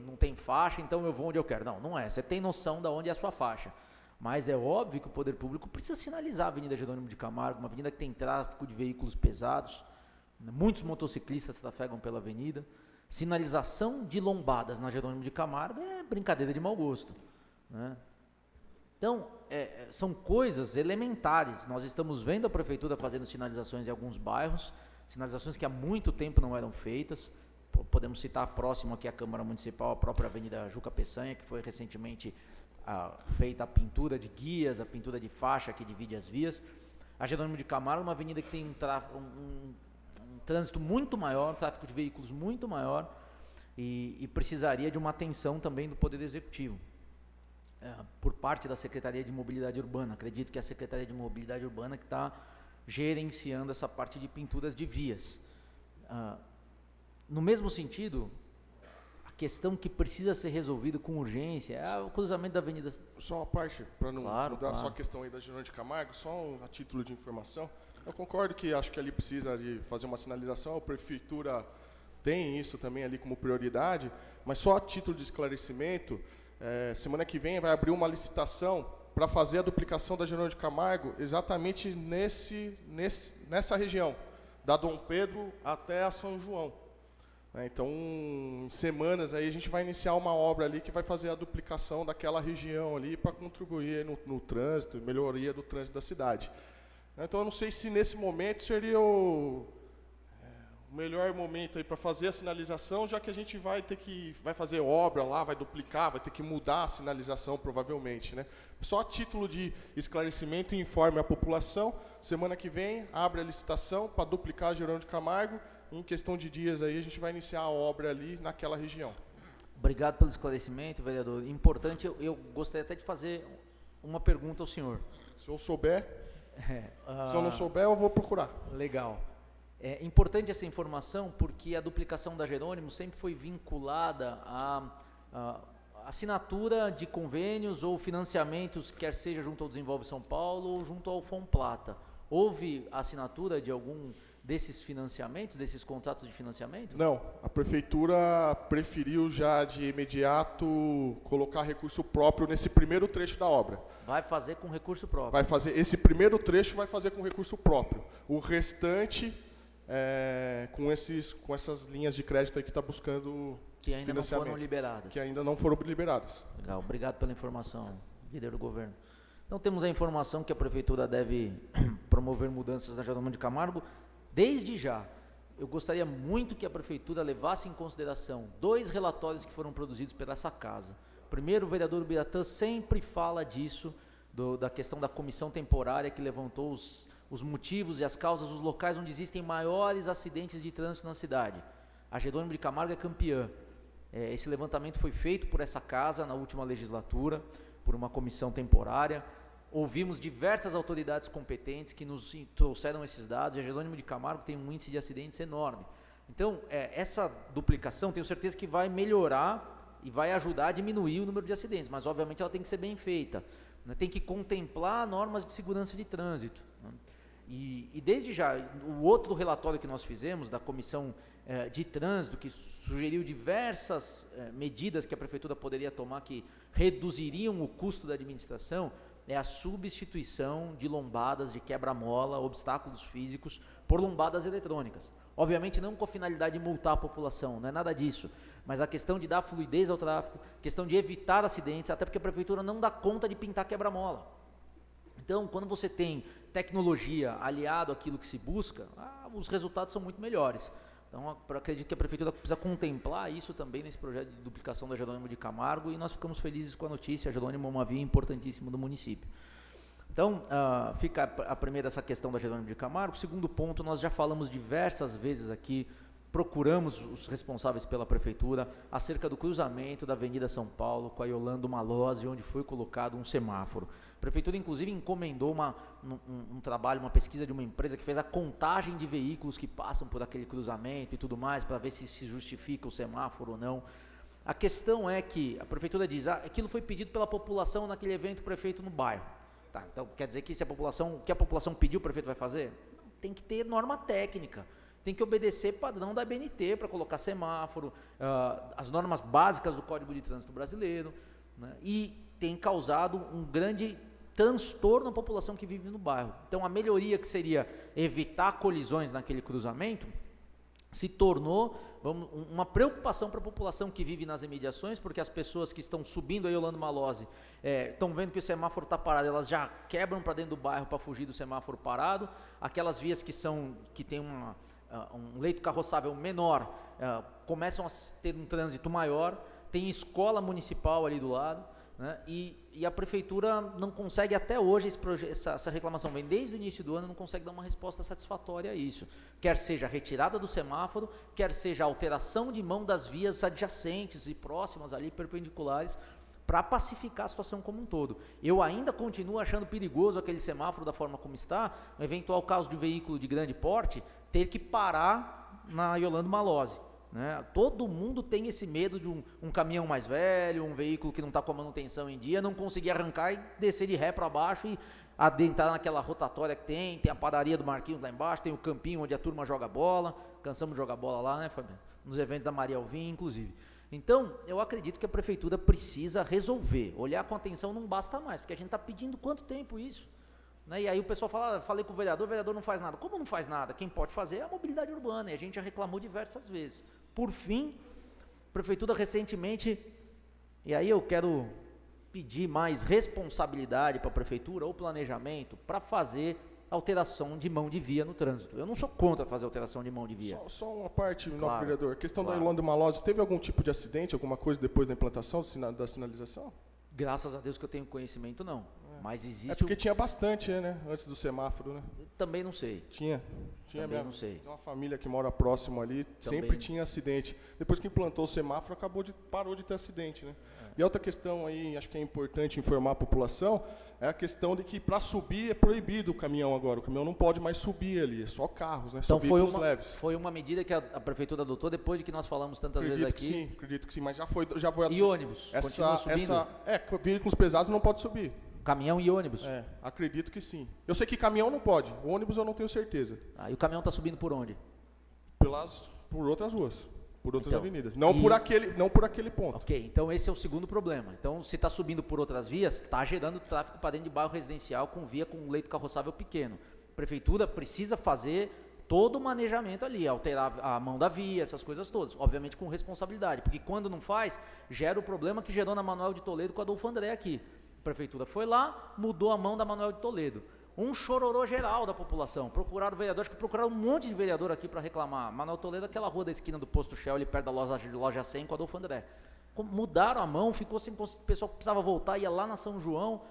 I: não tem faixa, então eu vou onde eu quero. Não é. Você tem noção de onde é a sua faixa. Mas é óbvio que o poder público precisa sinalizar a Avenida Jerônimo de Camargo, uma avenida que tem tráfego de veículos pesados, muitos motociclistas trafegam pela avenida. Sinalização de lombadas na Jerônimo de Camargo é brincadeira de mau gosto, né? Então, são coisas elementares. Nós estamos vendo a prefeitura fazendo sinalizações em alguns bairros, sinalizações que há muito tempo não eram feitas. Podemos citar próximo aqui a Câmara Municipal, a própria Avenida Juca Peçanha, que foi recentemente feita a pintura de guias, a pintura de faixa que divide as vias. A Jerônimo de Camargo é uma avenida que tem um trânsito muito maior, um tráfego de veículos muito maior, e precisaria de uma atenção também do Poder Executivo, por parte da Secretaria de Mobilidade Urbana. Acredito que é a Secretaria de Mobilidade Urbana que está gerenciando essa parte de pinturas de vias. No mesmo sentido, a questão que precisa ser resolvida com urgência é o cruzamento da Avenida...
F: Só uma parte, para não mudar só a questão aí da Jerônimo de Camargo, só a título de informação. Eu concordo que acho que ali precisa de fazer uma sinalização, a prefeitura tem isso também ali como prioridade, mas só a título de esclarecimento, semana que vem vai abrir uma licitação para fazer a duplicação da Jerônimo de Camargo exatamente nessa região, da Dom Pedro até a São João. Então, em semanas aí a gente vai iniciar uma obra ali que vai fazer a duplicação daquela região ali para contribuir no trânsito, melhoria do trânsito da cidade. Então, eu não sei se nesse momento seria o melhor momento aí para fazer a sinalização, já que a gente vai fazer obra lá, vai duplicar, vai ter que mudar a sinalização provavelmente, né? Só a título de esclarecimento, informe a população. Semana que vem abre a licitação para duplicar a Jerônimo de Camargo. Em questão de dias aí a gente vai iniciar a obra ali naquela região.
I: Obrigado pelo esclarecimento, vereador. Importante, eu gostaria até de fazer uma pergunta ao senhor.
F: Se eu souber, se eu não souber, eu vou procurar.
I: Legal. É importante essa informação porque a duplicação da Jerônimo sempre foi vinculada à assinatura de convênios ou financiamentos, quer seja junto ao Desenvolve São Paulo ou junto ao Fomplata. Houve assinatura de algum desses financiamentos, desses contratos de financiamento?
F: Não, a prefeitura preferiu já de imediato colocar recurso próprio nesse primeiro trecho da obra.
I: Vai fazer com recurso próprio?
F: Vai fazer, esse primeiro trecho vai fazer com recurso próprio. O restante, com essas linhas de crédito aí que está buscando
I: que ainda não foram liberadas.
F: Que ainda não foram liberadas.
I: Legal, obrigado pela informação, líder do governo. Então temos a informação que a prefeitura deve promover mudanças na Jerônimo de Camargo. Desde já, eu gostaria muito que a prefeitura levasse em consideração 2 relatórios que foram produzidos pela essa casa. Primeiro, o vereador Biratã sempre fala disso, da questão da comissão temporária que levantou os motivos e as causas, os locais onde existem maiores acidentes de trânsito na cidade. A Jerônimo de Camargo é campeã. Esse levantamento foi feito por essa casa na última legislatura, por uma comissão temporária. Ouvimos diversas autoridades competentes que nos trouxeram esses dados, e a Jerônimo de Camargo tem um índice de acidentes enorme. Então, essa duplicação, tenho certeza que vai melhorar e vai ajudar a diminuir o número de acidentes, mas obviamente ela tem que ser bem feita, né? Tem que contemplar normas de segurança de trânsito, né? E desde já, o outro relatório que nós fizemos, da Comissão de Trânsito, que sugeriu diversas medidas que a Prefeitura poderia tomar que reduziriam o custo da administração, é a substituição de lombadas de quebra-mola, obstáculos físicos, por lombadas eletrônicas. Obviamente não com a finalidade de multar a população, não é nada disso, mas a questão de dar fluidez ao tráfego, questão de evitar acidentes, até porque a Prefeitura não dá conta de pintar quebra-mola. Então, quando você tem tecnologia aliado àquilo que se busca, os resultados são muito melhores. Então, eu acredito que a Prefeitura precisa contemplar isso também nesse projeto de duplicação da Jerônimo de Camargo, e nós ficamos felizes com a notícia. A Jerônimo é uma via importantíssima do município. Então, fica a primeira essa questão da Jerônimo de Camargo. Segundo ponto, nós já falamos diversas vezes aqui, procuramos os responsáveis pela Prefeitura acerca do cruzamento da Avenida São Paulo com a Yolando Malozzi, onde foi colocado um semáforo. A Prefeitura, inclusive, encomendou um trabalho, uma pesquisa de uma empresa que fez a contagem de veículos que passam por aquele cruzamento e tudo mais, para ver se justifica o semáforo ou não. A questão é que a Prefeitura diz, aquilo foi pedido pela população naquele evento prefeito no bairro. Tá, então quer dizer que o que a população pediu, o prefeito vai fazer? Não, tem que ter norma técnica, tem que obedecer padrão da ABNT para colocar semáforo, as normas básicas do Código de Trânsito Brasileiro, né, e tem causado um grande transtorno à população que vive no bairro. Então a melhoria, que seria evitar colisões naquele cruzamento, se tornou uma preocupação para a população que vive nas imediações, porque as pessoas que estão subindo a Yolando Malozzi estão vendo que o semáforo está parado, elas já quebram para dentro do bairro para fugir do semáforo parado. Aquelas vias que tem um leito carroçável menor começam a ter um trânsito maior, tem escola municipal ali do lado, né? E a Prefeitura não consegue até hoje, essa reclamação vem desde o início do ano, não consegue dar uma resposta satisfatória a isso, quer seja a retirada do semáforo, quer seja a alteração de mão das vias adjacentes e próximas ali, perpendiculares, para pacificar a situação como um todo. Eu ainda continuo achando perigoso aquele semáforo da forma como está, um eventual caso de veículo de grande porte, ter que parar na Yolando Malozzi, né? Todo mundo tem esse medo de um caminhão mais velho, um veículo que não está com a manutenção em dia, não conseguir arrancar e descer de ré para baixo e adentrar naquela rotatória que tem a padaria do Marquinhos lá embaixo, tem o campinho onde a turma joga bola, cansamos de jogar bola lá, né, Fabiano? Nos eventos da Maria Alvim, inclusive. Então, eu acredito que a Prefeitura precisa resolver, olhar com atenção não basta mais, porque a gente está pedindo quanto tempo isso? Né? E aí o pessoal fala, falei com o vereador não faz nada. Como não faz nada? Quem pode fazer é a mobilidade urbana, e a gente já reclamou diversas vezes. Por fim, a Prefeitura recentemente, e aí eu quero pedir mais responsabilidade para a Prefeitura ou planejamento para fazer alteração de mão de via no trânsito. Eu não sou contra fazer alteração de mão de via.
F: Só uma parte,
I: Claro,
F: vereador. A questão
I: claro.
F: da Yolando Malozzi, teve algum tipo de acidente, alguma coisa depois da implantação da sinalização?
I: Graças a Deus que eu tenho conhecimento, não. Mas existe...
F: É porque tinha bastante, né? Antes do semáforo, né?
I: Também não sei.
F: Tinha
I: Também
F: mesmo.
I: não sei.
F: Tem uma família que mora próximo ali, sempre tinha acidente. Depois que implantou o semáforo, parou de ter acidente, né? E outra questão aí, acho que é importante informar a população, é a questão de que para subir é proibido o caminhão agora. O caminhão não pode mais subir ali, é só carros, né?
I: Então
F: Só veículos leves.
I: foi uma medida que a Prefeitura adotou depois de que nós falamos tantas vezes aqui.
F: Acredito que sim, mas já foi
I: E ônibus? Continua subindo?
F: Veículos pesados não pode subir.
I: Caminhão e ônibus?
F: Acredito que sim. Eu sei que caminhão não pode, ônibus eu não tenho certeza.
I: E o caminhão está subindo por onde?
F: Por outras ruas, por outras
I: Então,
F: avenidas. Não por aquele ponto.
I: Ok, então esse é o segundo problema. Então, se está subindo por outras vias, está gerando tráfego para dentro de bairro residencial com via com leito carroçável pequeno. A Prefeitura precisa fazer todo o manejamento ali, alterar a mão da via, essas coisas todas, obviamente com responsabilidade, porque quando não faz, gera o problema que gerou na Manuel de Toledo com a Adolfo André aqui. A Prefeitura foi lá, mudou a mão da Manuel de Toledo. Um chororô geral da população. Procuraram vereador, acho que procuraram um monte de vereador aqui para reclamar. Manuel Toledo, aquela rua da esquina do Posto Shell, ali perto da loja 100 com a Adolfo André. Mudaram a mão, ficou sem o pessoal que precisava voltar, ia lá na São João,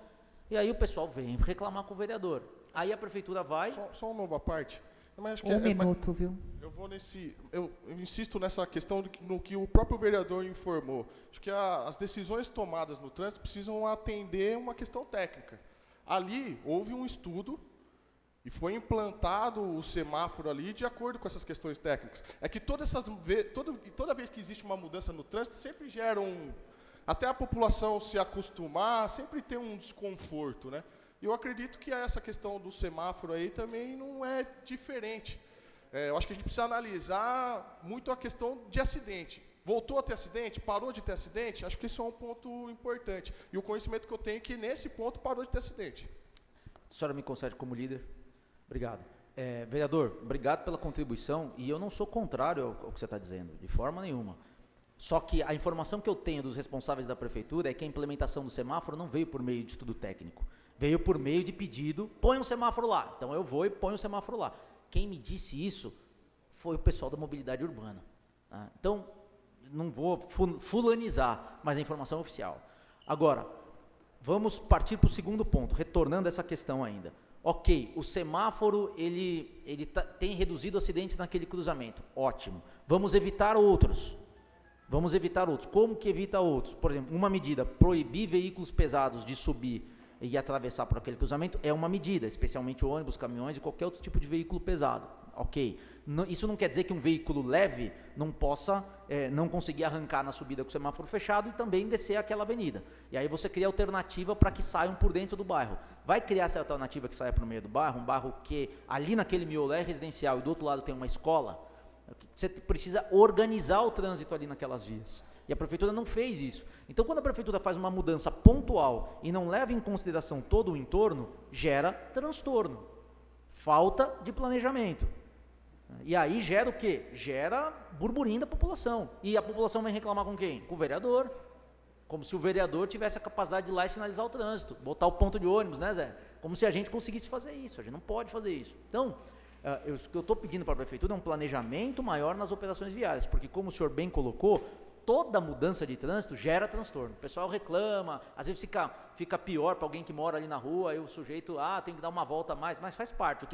I: e aí o pessoal vem reclamar com o vereador. Aí a Prefeitura vai...
F: Só uma nova parte. Mas acho que
A: minuto, viu?
F: Eu insisto nessa questão no que o próprio vereador informou. Acho que as decisões tomadas no trânsito precisam atender uma questão técnica. Ali houve um estudo E foi implantado o semáforo ali de acordo com essas questões técnicas. É que toda vez que existe uma mudança no trânsito, sempre gera até a população se acostumar, sempre tem um desconforto, né? E eu acredito que essa questão do semáforo aí também não é diferente. Eu acho que a gente precisa analisar muito a questão de acidente. Voltou a ter acidente? Parou de ter acidente? Acho que isso é um ponto importante. E o conhecimento que eu tenho é que nesse ponto parou de ter acidente.
I: A senhora me concede como líder? Obrigado. Vereador, obrigado pela contribuição, e eu não sou contrário ao que você está dizendo, de forma nenhuma. Só que a informação que eu tenho dos responsáveis da prefeitura é que a implementação do semáforo não veio por meio de estudo técnico, veio por meio de pedido, põe um semáforo lá. Então eu vou e ponho um semáforo lá. Quem me disse isso foi o pessoal da mobilidade urbana. Tá? Então, não vou fulanizar, mas a informação é oficial. Agora, vamos partir para o segundo ponto, retornando a essa questão ainda. Ok, o semáforo tem reduzido acidentes naquele cruzamento, ótimo. Vamos evitar outros. Como que evita outros? Por exemplo, uma medida, proibir veículos pesados de subir e atravessar por aquele cruzamento é uma medida, especialmente ônibus, caminhões e qualquer outro tipo de veículo pesado. Ok, isso não quer dizer que um veículo leve não possa não conseguir arrancar na subida com o semáforo fechado e também descer aquela avenida. E aí você cria alternativa para que saiam por dentro do bairro. Vai criar essa alternativa que saia para o meio do bairro, um bairro que ali naquele miolo é residencial e do outro lado tem uma escola, você precisa organizar o trânsito ali naquelas vias. E a prefeitura não fez isso. Então, quando a prefeitura faz uma mudança pontual e não leva em consideração todo o entorno, gera transtorno, falta de planejamento. E aí gera o quê? Gera burburinho da população. E a população vem reclamar com quem? Com o vereador. Como se o vereador tivesse a capacidade de ir lá e sinalizar o trânsito, botar o ponto de ônibus, né, Zé? Como se a gente conseguisse fazer isso. A gente não pode fazer isso. Então, o que eu estou pedindo para a prefeitura é um planejamento maior nas operações viárias, porque como o senhor bem colocou, toda mudança de trânsito gera transtorno. O pessoal reclama, às vezes fica pior para alguém que mora ali na rua, aí o sujeito, tem que dar uma volta a mais, mas faz parte.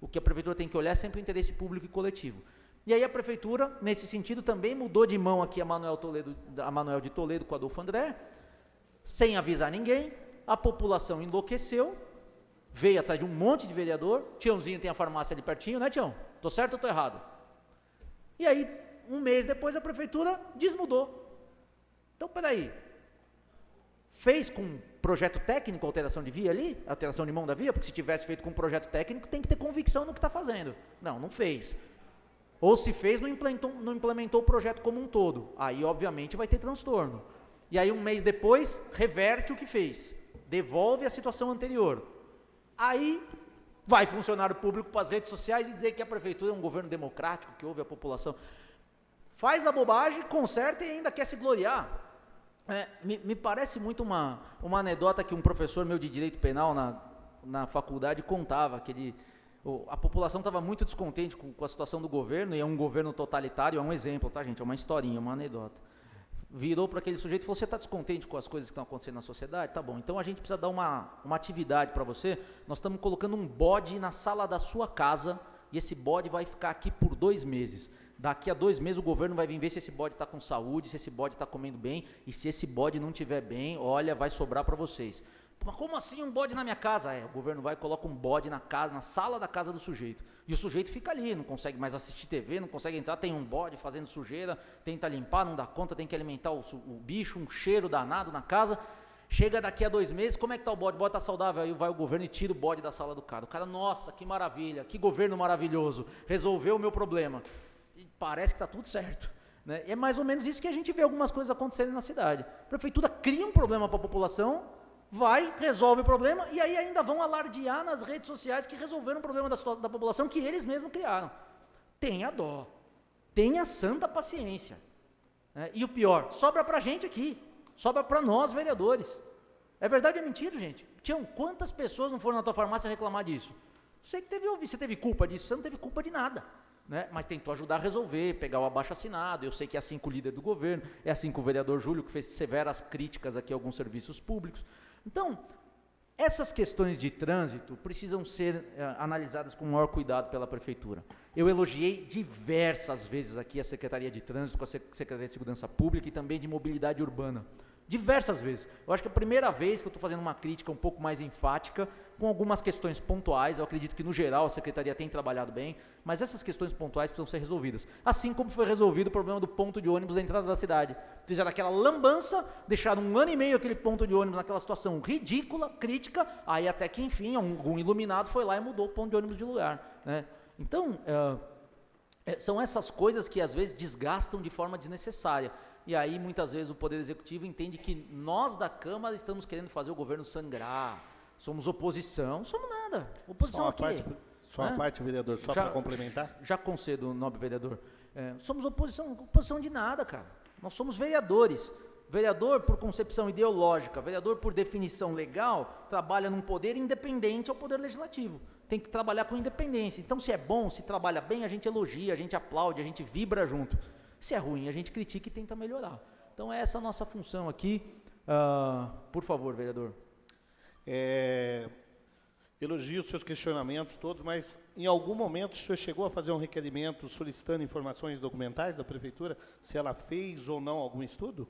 I: O que a prefeitura tem que olhar é sempre o interesse público e coletivo. E aí a prefeitura, nesse sentido, também mudou de mão aqui a Manuel de Toledo com o Adolfo André, sem avisar ninguém, a população enlouqueceu, veio atrás de um monte de vereador, Tiãozinho tem a farmácia ali pertinho, né, Tião? Tô certo ou tô errado? E aí, um mês depois, a prefeitura desmudou. Então, peraí, fez com projeto técnico alteração de via ali, alteração de mão da via, porque se tivesse feito com projeto técnico, tem que ter convicção no que está fazendo. Não fez. Ou se fez, não implementou o projeto como um todo. Aí, obviamente, vai ter transtorno. E aí, um mês depois, reverte o que fez. Devolve a situação anterior. Aí, vai funcionário público para as redes sociais e dizer que a prefeitura é um governo democrático, que ouve a população. Faz a bobagem, conserta e ainda quer se gloriar. Me parece muito uma anedota que um professor meu de direito penal na faculdade contava, que a população estava muito descontente com a situação do governo, e é um governo totalitário, é um exemplo, tá, gente? É uma historinha, uma anedota. Virou para aquele sujeito e falou: você está descontente com as coisas que estão acontecendo na sociedade? Tá bom, então a gente precisa dar uma atividade para você. Nós estamos colocando um bode na sala da sua casa, e esse bode vai ficar aqui por 2 meses. Daqui a 2 meses o governo vai vir ver se esse bode está com saúde, se esse bode está comendo bem, e se esse bode não estiver bem, olha, vai sobrar para vocês. Mas como assim um bode na minha casa? O governo vai e coloca um bode na sala da casa do sujeito. E o sujeito fica ali, não consegue mais assistir TV, não consegue entrar, tem um bode fazendo sujeira, tenta limpar, não dá conta, tem que alimentar o bicho, um cheiro danado na casa. Chega daqui a 2 meses, como é que está o bode? O bode está saudável, aí vai o governo e tira o bode da sala do cara. O cara, nossa, que maravilha, que governo maravilhoso, resolveu o meu problema. E parece que está tudo certo. Né? É mais ou menos isso que a gente vê algumas coisas acontecendo na cidade. A prefeitura cria um problema para a população, vai, resolve o problema, e aí ainda vão alardear nas redes sociais que resolveram o problema da população que eles mesmos criaram. Tenha dó, tenha santa paciência. E o pior, sobra para a gente aqui, sobra para nós vereadores. É verdade ou é mentira, gente? Tião, quantas pessoas não foram na tua farmácia reclamar disso? Você teve culpa disso, você não teve culpa de nada. Né? Mas tentou ajudar a resolver, pegar o abaixo-assinado. Eu sei que é assim com o líder do governo, é assim com o vereador Júlio, que fez severas críticas aqui a alguns serviços públicos. Então, essas questões de trânsito precisam ser analisadas com o maior cuidado pela prefeitura. Eu elogiei diversas vezes aqui a Secretaria de Trânsito, com a Secretaria de Segurança Pública e também de Mobilidade Urbana. diversas vezes. Eu acho que é a primeira vez que eu estou fazendo uma crítica um pouco mais enfática, com algumas questões pontuais. Eu acredito que, no geral, a Secretaria tem trabalhado bem, mas essas questões pontuais precisam ser resolvidas. Assim como foi resolvido o problema do ponto de ônibus da entrada da cidade. Fizeram aquela lambança, deixaram 1 ano e meio aquele ponto de ônibus naquela situação ridícula, crítica, aí até que, enfim, algum iluminado foi lá e mudou o ponto de ônibus de lugar, né? Então, são essas coisas que, às vezes, desgastam de forma desnecessária. E aí, muitas vezes, o Poder Executivo entende que nós da Câmara estamos querendo fazer o governo sangrar, somos oposição, somos nada. Oposição aqui.
C: Só uma parte, vereador, só para complementar.
I: Já concedo, nobre vereador. Somos oposição de nada, cara. Nós somos vereadores. Vereador, por concepção ideológica, vereador, por definição legal, trabalha num poder independente ao Poder Legislativo. Tem que trabalhar com independência. Então, se é bom, se trabalha bem, a gente elogia, a gente aplaude, a gente vibra junto. Se é ruim, a gente critica e tenta melhorar. Então, essa é a nossa função aqui. Por favor, vereador.
C: Elogio os seus questionamentos todos, mas em algum momento o senhor chegou a fazer um requerimento solicitando informações documentais da Prefeitura, se ela fez ou não algum estudo?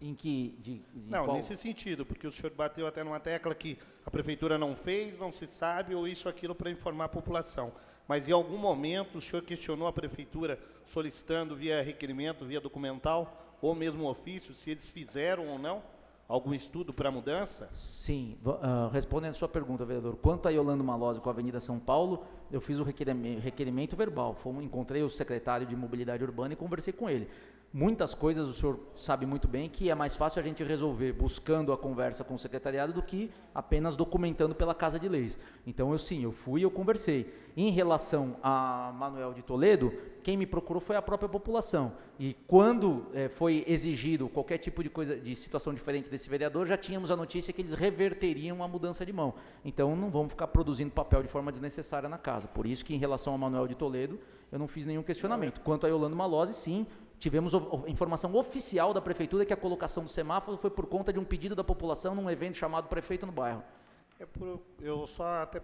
I: Em que?
C: Não, qual? Nesse sentido, porque o senhor bateu até numa tecla que a Prefeitura não fez, não se sabe, ou isso ou aquilo para informar a população. Mas em algum momento o senhor questionou a Prefeitura solicitando via requerimento, via documental, ou mesmo ofício, se eles fizeram ou não algum estudo para a mudança?
I: Sim. Respondendo a sua pergunta, vereador, quanto a Yolanda Malozzi com a Avenida São Paulo, eu fiz o requerimento verbal. Encontrei o secretário de Mobilidade Urbana e conversei com ele. Muitas coisas o senhor sabe muito bem que é mais fácil a gente resolver buscando a conversa com o secretariado do que apenas documentando pela Casa de Leis. Então, eu fui e eu conversei. Em relação a Manuel de Toledo, quem me procurou foi a própria população. E quando foi exigido qualquer tipo de coisa, de situação diferente desse vereador, já tínhamos a notícia que eles reverteriam a mudança de mão. Então, não vamos ficar produzindo papel de forma desnecessária na casa. Por isso que, em relação a Manuel de Toledo, eu não fiz nenhum questionamento. Quanto a Yolanda Malozzi, sim, tivemos informação oficial da Prefeitura que a colocação do semáforo foi por conta de um pedido da população num evento chamado Prefeito no Bairro.
C: Eu só até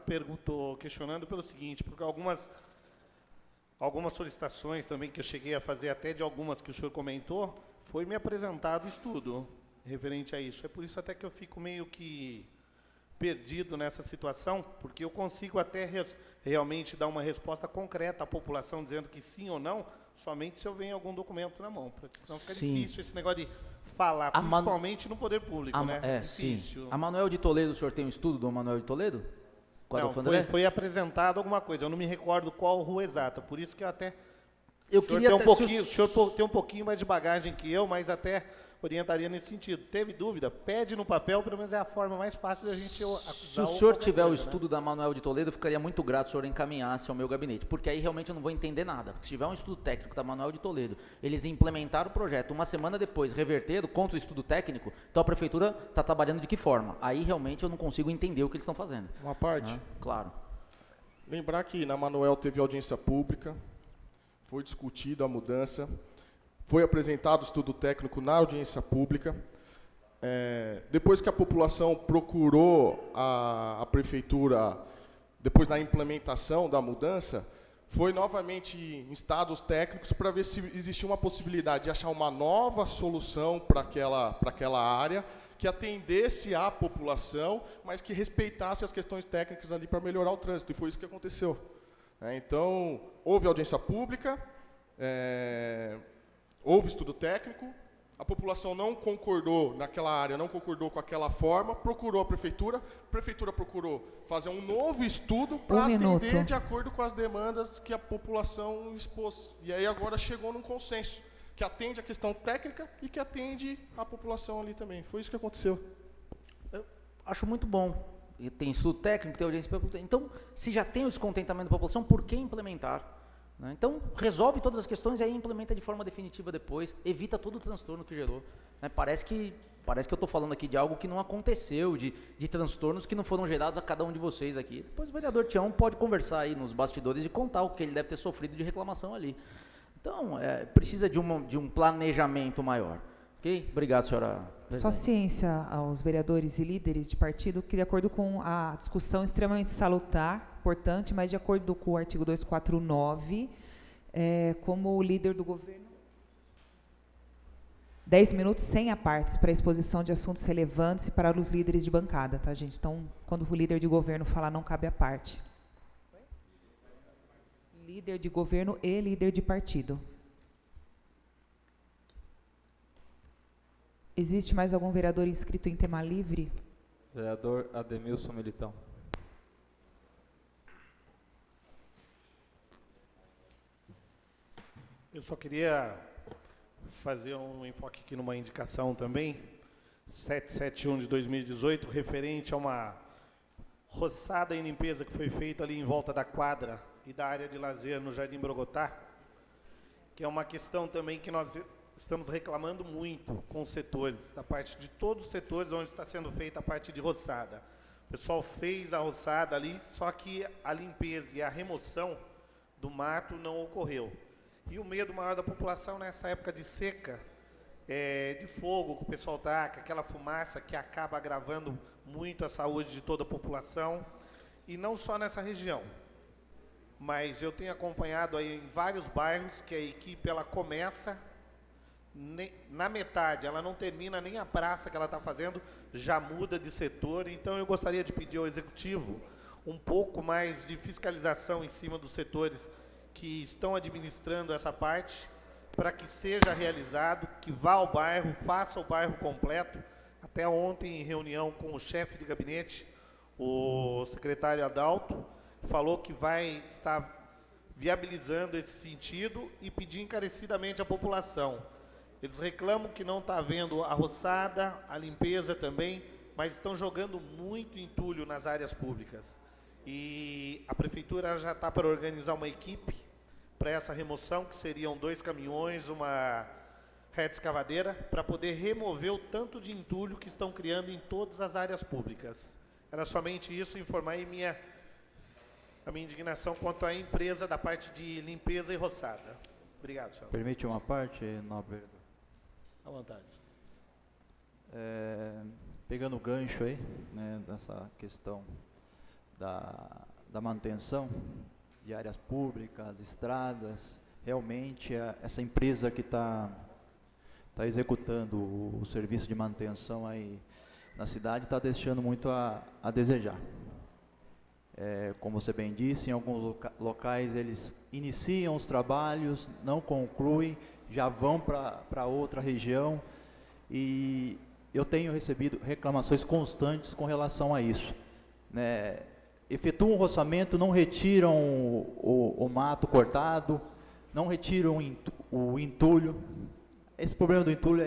C: questionando pelo seguinte, porque algumas solicitações também que eu cheguei a fazer, até de algumas que o senhor comentou, foi me apresentado estudo referente a isso. É por isso até que eu fico meio que perdido nessa situação, porque eu consigo até realmente dar uma resposta concreta à população, dizendo que sim ou não, somente se eu venho algum documento na mão, porque senão fica difícil esse negócio de falar, principalmente no poder público, né? Difícil.
I: Sim. A Manuel de Toledo, o senhor tem um estudo do Manuel de Toledo?
C: Não, foi apresentado alguma coisa, eu não me recordo qual rua exata, por isso que eu até...
I: O
C: senhor tem um pouquinho mais de bagagem que eu, mas até orientaria nesse sentido. Teve dúvida? Pede no papel, pelo menos é a forma mais fácil da gente acusar.
I: Se o senhor tiver o estudo da Manuel de Toledo, eu ficaria muito grato se o senhor encaminhasse ao meu gabinete, porque aí realmente eu não vou entender nada. Porque se tiver um estudo técnico da Manuel de Toledo, eles implementaram o projeto, uma semana depois reverteram contra o estudo técnico, então a Prefeitura está trabalhando de que forma? Aí realmente eu não consigo entender o que eles estão fazendo.
F: Uma parte?
I: Claro.
F: Lembrar que na Manuel teve audiência pública, foi discutida a mudança, foi apresentado o estudo técnico na audiência pública. Depois que a população procurou a Prefeitura, depois da implementação da mudança, foi novamente instados técnicos para ver se existia uma possibilidade de achar uma nova solução para aquela área, que atendesse à população, mas que respeitasse as questões técnicas ali para melhorar o trânsito, e foi isso que aconteceu. Então, houve audiência pública, houve estudo técnico, a população não concordou naquela área, não concordou com aquela forma, procurou a prefeitura procurou fazer um novo estudo para atender de acordo com as demandas que a população expôs. E aí agora chegou num consenso, que atende a questão técnica e que atende a população ali também. Foi isso que aconteceu.
I: Eu acho muito bom. E tem estudo técnico, tem audiência pública. Então, se já tem o descontentamento da população, por que implementar? Então, resolve todas as questões e aí implementa de forma definitiva depois, evita todo o transtorno que gerou. Parece que eu estou falando aqui de algo que não aconteceu, de transtornos que não foram gerados a cada um de vocês aqui. Depois o vereador Tião pode conversar aí nos bastidores e contar o que ele deve ter sofrido de reclamação ali. Então, precisa de um planejamento maior. Ok? Obrigado, senhora presidente.
A: Só ciência aos vereadores e líderes de partido que, de acordo com a discussão extremamente salutar, importante, mas de acordo com o artigo 249, como líder do governo, 10 minutos sem apartes para exposição de assuntos relevantes e para os líderes de bancada, tá, gente? Então, quando o líder de governo falar, não cabe a parte. Líder de governo e líder de partido. Existe mais algum vereador inscrito em tema livre?
B: Vereador Ademilson Militão.
C: Eu só queria fazer um enfoque aqui numa indicação também, 771 de 2018, referente a uma roçada e limpeza que foi feita ali em volta da quadra e da área de lazer no Jardim Brogotá, que é uma questão também que nós estamos reclamando muito com os setores, da parte de todos os setores onde está sendo feita a parte de roçada. O pessoal fez a roçada ali, só que a limpeza e a remoção do mato não ocorreu. E o medo maior da população nessa época de seca, de fogo que o pessoal taca, aquela fumaça que acaba agravando muito a saúde de toda a população, e não só nessa região. Mas eu tenho acompanhado aí em vários bairros que a equipe ela começa na metade, ela não termina nem a praça que ela está fazendo, já muda de setor. Então eu gostaria de pedir ao Executivo um pouco mais de fiscalização em cima dos setores que estão administrando essa parte, para que seja realizado, que vá ao bairro, faça o bairro completo. Até ontem, em reunião com o chefe de gabinete, o secretário Adalto, falou que vai estar viabilizando esse sentido e pedir encarecidamente à população. Eles reclamam que não está havendo a roçada, a limpeza também, mas estão jogando muito entulho nas áreas públicas. E a prefeitura já está para organizar uma equipe para essa remoção, que seriam 2 caminhões, uma reta escavadeira, para poder remover o tanto de entulho que estão criando em todas as áreas públicas. Era somente isso, informar a minha indignação quanto à empresa da parte de limpeza e roçada. Obrigado, senhor.
G: Permite uma parte, nobre vereador?
C: À vontade.
G: Pegando o gancho aí, né, dessa questão da manutenção de áreas públicas, estradas, realmente essa empresa que está executando o serviço de manutenção aí na cidade está deixando muito a desejar. Como você bem disse, em alguns locais eles iniciam os trabalhos, não concluem, já vão para outra região, e eu tenho recebido reclamações constantes com relação a isso, né? Efetuam o roçamento, não retiram o mato cortado, não retiram o entulho. Esse problema do entulho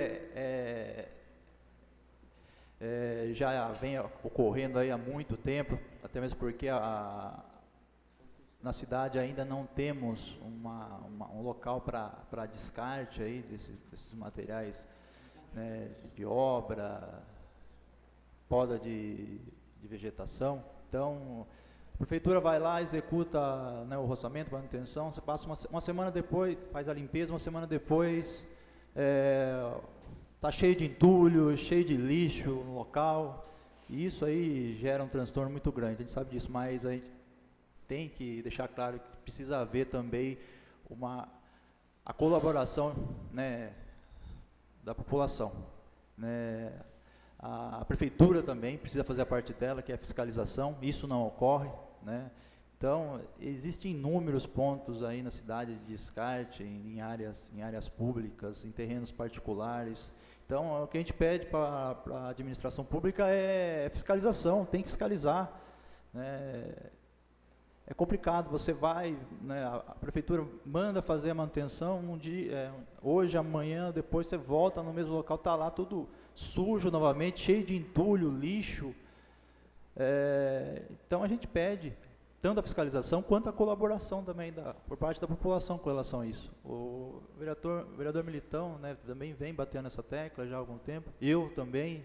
G: já vem ocorrendo aí há muito tempo, até mesmo porque na cidade ainda não temos um local para descarte aí desses materiais, né, de obra, poda de vegetação. Então, a prefeitura vai lá, executa, né, o roçamento, manutenção, você passa uma semana depois, faz a limpeza, uma semana depois, está cheio de entulho, cheio de lixo no local, e isso aí gera um transtorno muito grande, a gente sabe disso, mas a gente tem que deixar claro que precisa haver também a colaboração, né, da população, né. A prefeitura também precisa fazer a parte dela, que é a fiscalização, isso não ocorre, né? Então, existem inúmeros pontos aí na cidade de descarte, em áreas públicas, em terrenos particulares. Então, o que a gente pede para a administração pública é fiscalização, tem que fiscalizar, né? É complicado, você vai, né, a prefeitura manda fazer a manutenção, um dia, hoje, amanhã, depois você volta no mesmo local, está lá tudo sujo novamente, cheio de entulho, lixo. Então a gente pede tanto a fiscalização quanto a colaboração também por parte da população com relação a isso. O vereador Militão, né, também vem batendo nessa tecla já há algum tempo, eu também.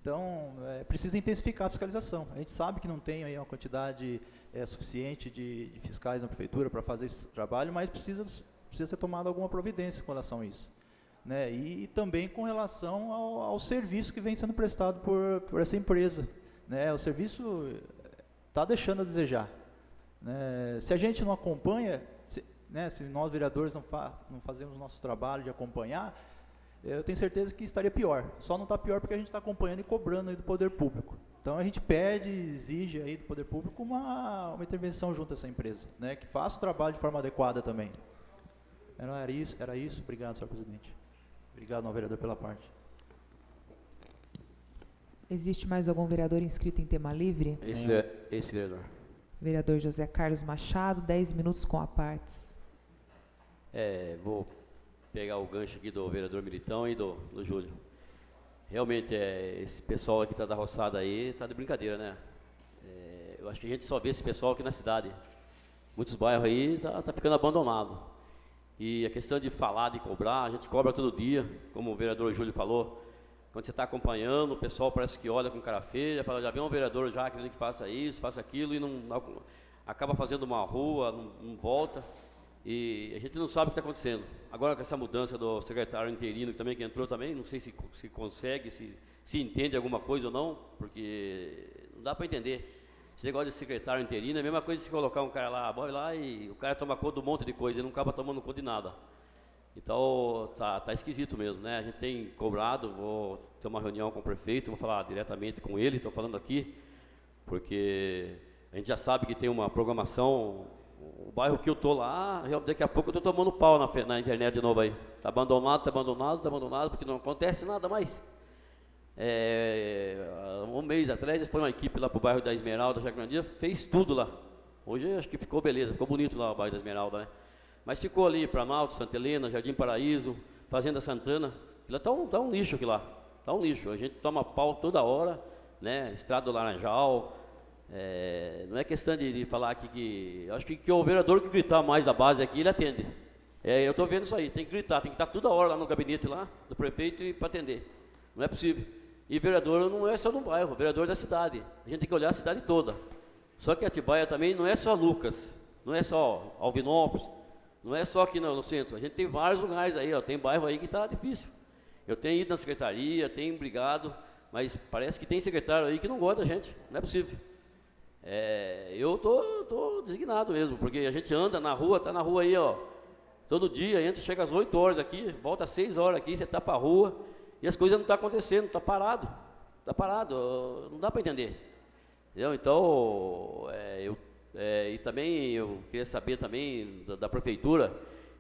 G: Então, precisa intensificar a fiscalização. A gente sabe que não tem aí uma quantidade suficiente de fiscais na prefeitura para fazer esse trabalho, mas precisa ser tomada alguma providência com relação a isso, né? E também com relação ao serviço que vem sendo prestado por essa empresa, né? O serviço está deixando a desejar, né? Se a gente não acompanha, se nós vereadores não fazemos o nosso trabalho de acompanhar, eu tenho certeza que estaria pior. Só não está pior porque a gente está acompanhando e cobrando aí do poder público. Então a gente pede, exige aí do poder público uma intervenção junto a essa empresa, né, que faça o trabalho de forma adequada também. Era isso. Obrigado, senhor presidente. Obrigado, não, vereador, pela parte.
A: Existe mais algum vereador inscrito em tema livre?
D: Esse vereador.
A: Vereador José Carlos Machado, 10 minutos com a partes.
D: Vou pegar o gancho aqui do vereador Militão e do Júlio. Realmente, esse pessoal aqui da roçada aí tá de brincadeira, né? Eu acho que a gente só vê esse pessoal aqui na cidade. Muitos bairros aí tá ficando abandonado. E a questão de falar, de cobrar, a gente cobra todo dia, como o vereador Júlio falou. Quando você está acompanhando, o pessoal parece que olha com cara feia, fala, já vem um vereador já querendo que faça isso, faça aquilo, e não acaba fazendo uma rua, não volta. E a gente não sabe o que está acontecendo. Agora com essa mudança do secretário interino também, que entrou também, não sei se consegue, se entende alguma coisa ou não, porque não dá para entender. Esse negócio de secretário interino é a mesma coisa de se colocar um cara lá, vai lá e o cara toma conta de um monte de coisa e não acaba tomando conta de nada. Então tá esquisito mesmo, né? A gente tem cobrado, vou ter uma reunião com o prefeito, vou falar diretamente com ele, estou falando aqui, porque a gente já sabe que tem uma programação. O bairro que eu tô lá, daqui a pouco eu tô tomando pau na internet de novo aí. Tá abandonado, porque não acontece nada mais. Um mês atrás, foi uma equipe lá pro bairro da Esmeralda, Jacarandia, fez tudo lá. Hoje acho que ficou beleza, ficou bonito lá o bairro da Esmeralda, né? Mas ficou ali, Planalto, Santa Helena, Jardim Paraíso, Fazenda Santana. Lá tá um lixo aqui lá. Tá um lixo. A gente toma pau toda hora, né? Estrada do Laranjal. Não é questão de falar aqui que... Acho que o vereador que gritar mais da base aqui, ele atende. Eu estou vendo isso aí, tem que gritar, tem que estar toda hora lá no gabinete lá, do prefeito para atender. Não é possível. E vereador não é só no bairro, vereador da cidade. A gente tem que olhar a cidade toda. Só que Atibaia também não é só Lucas, não é só Alvinópolis, não é só aqui no centro. A gente tem vários lugares aí, tem bairro aí que está difícil. Eu tenho ido na secretaria, tenho brigado, mas parece que tem secretário aí que não gosta da gente, não é possível. Eu tô designado mesmo, porque a gente anda na rua, tá na rua aí, todo dia, chega às 8 horas aqui, volta às 6 horas aqui, você tá pra rua, e as coisas não estão acontecendo, tá parado, não dá para entender, entendeu? Então, e também eu queria saber também da prefeitura,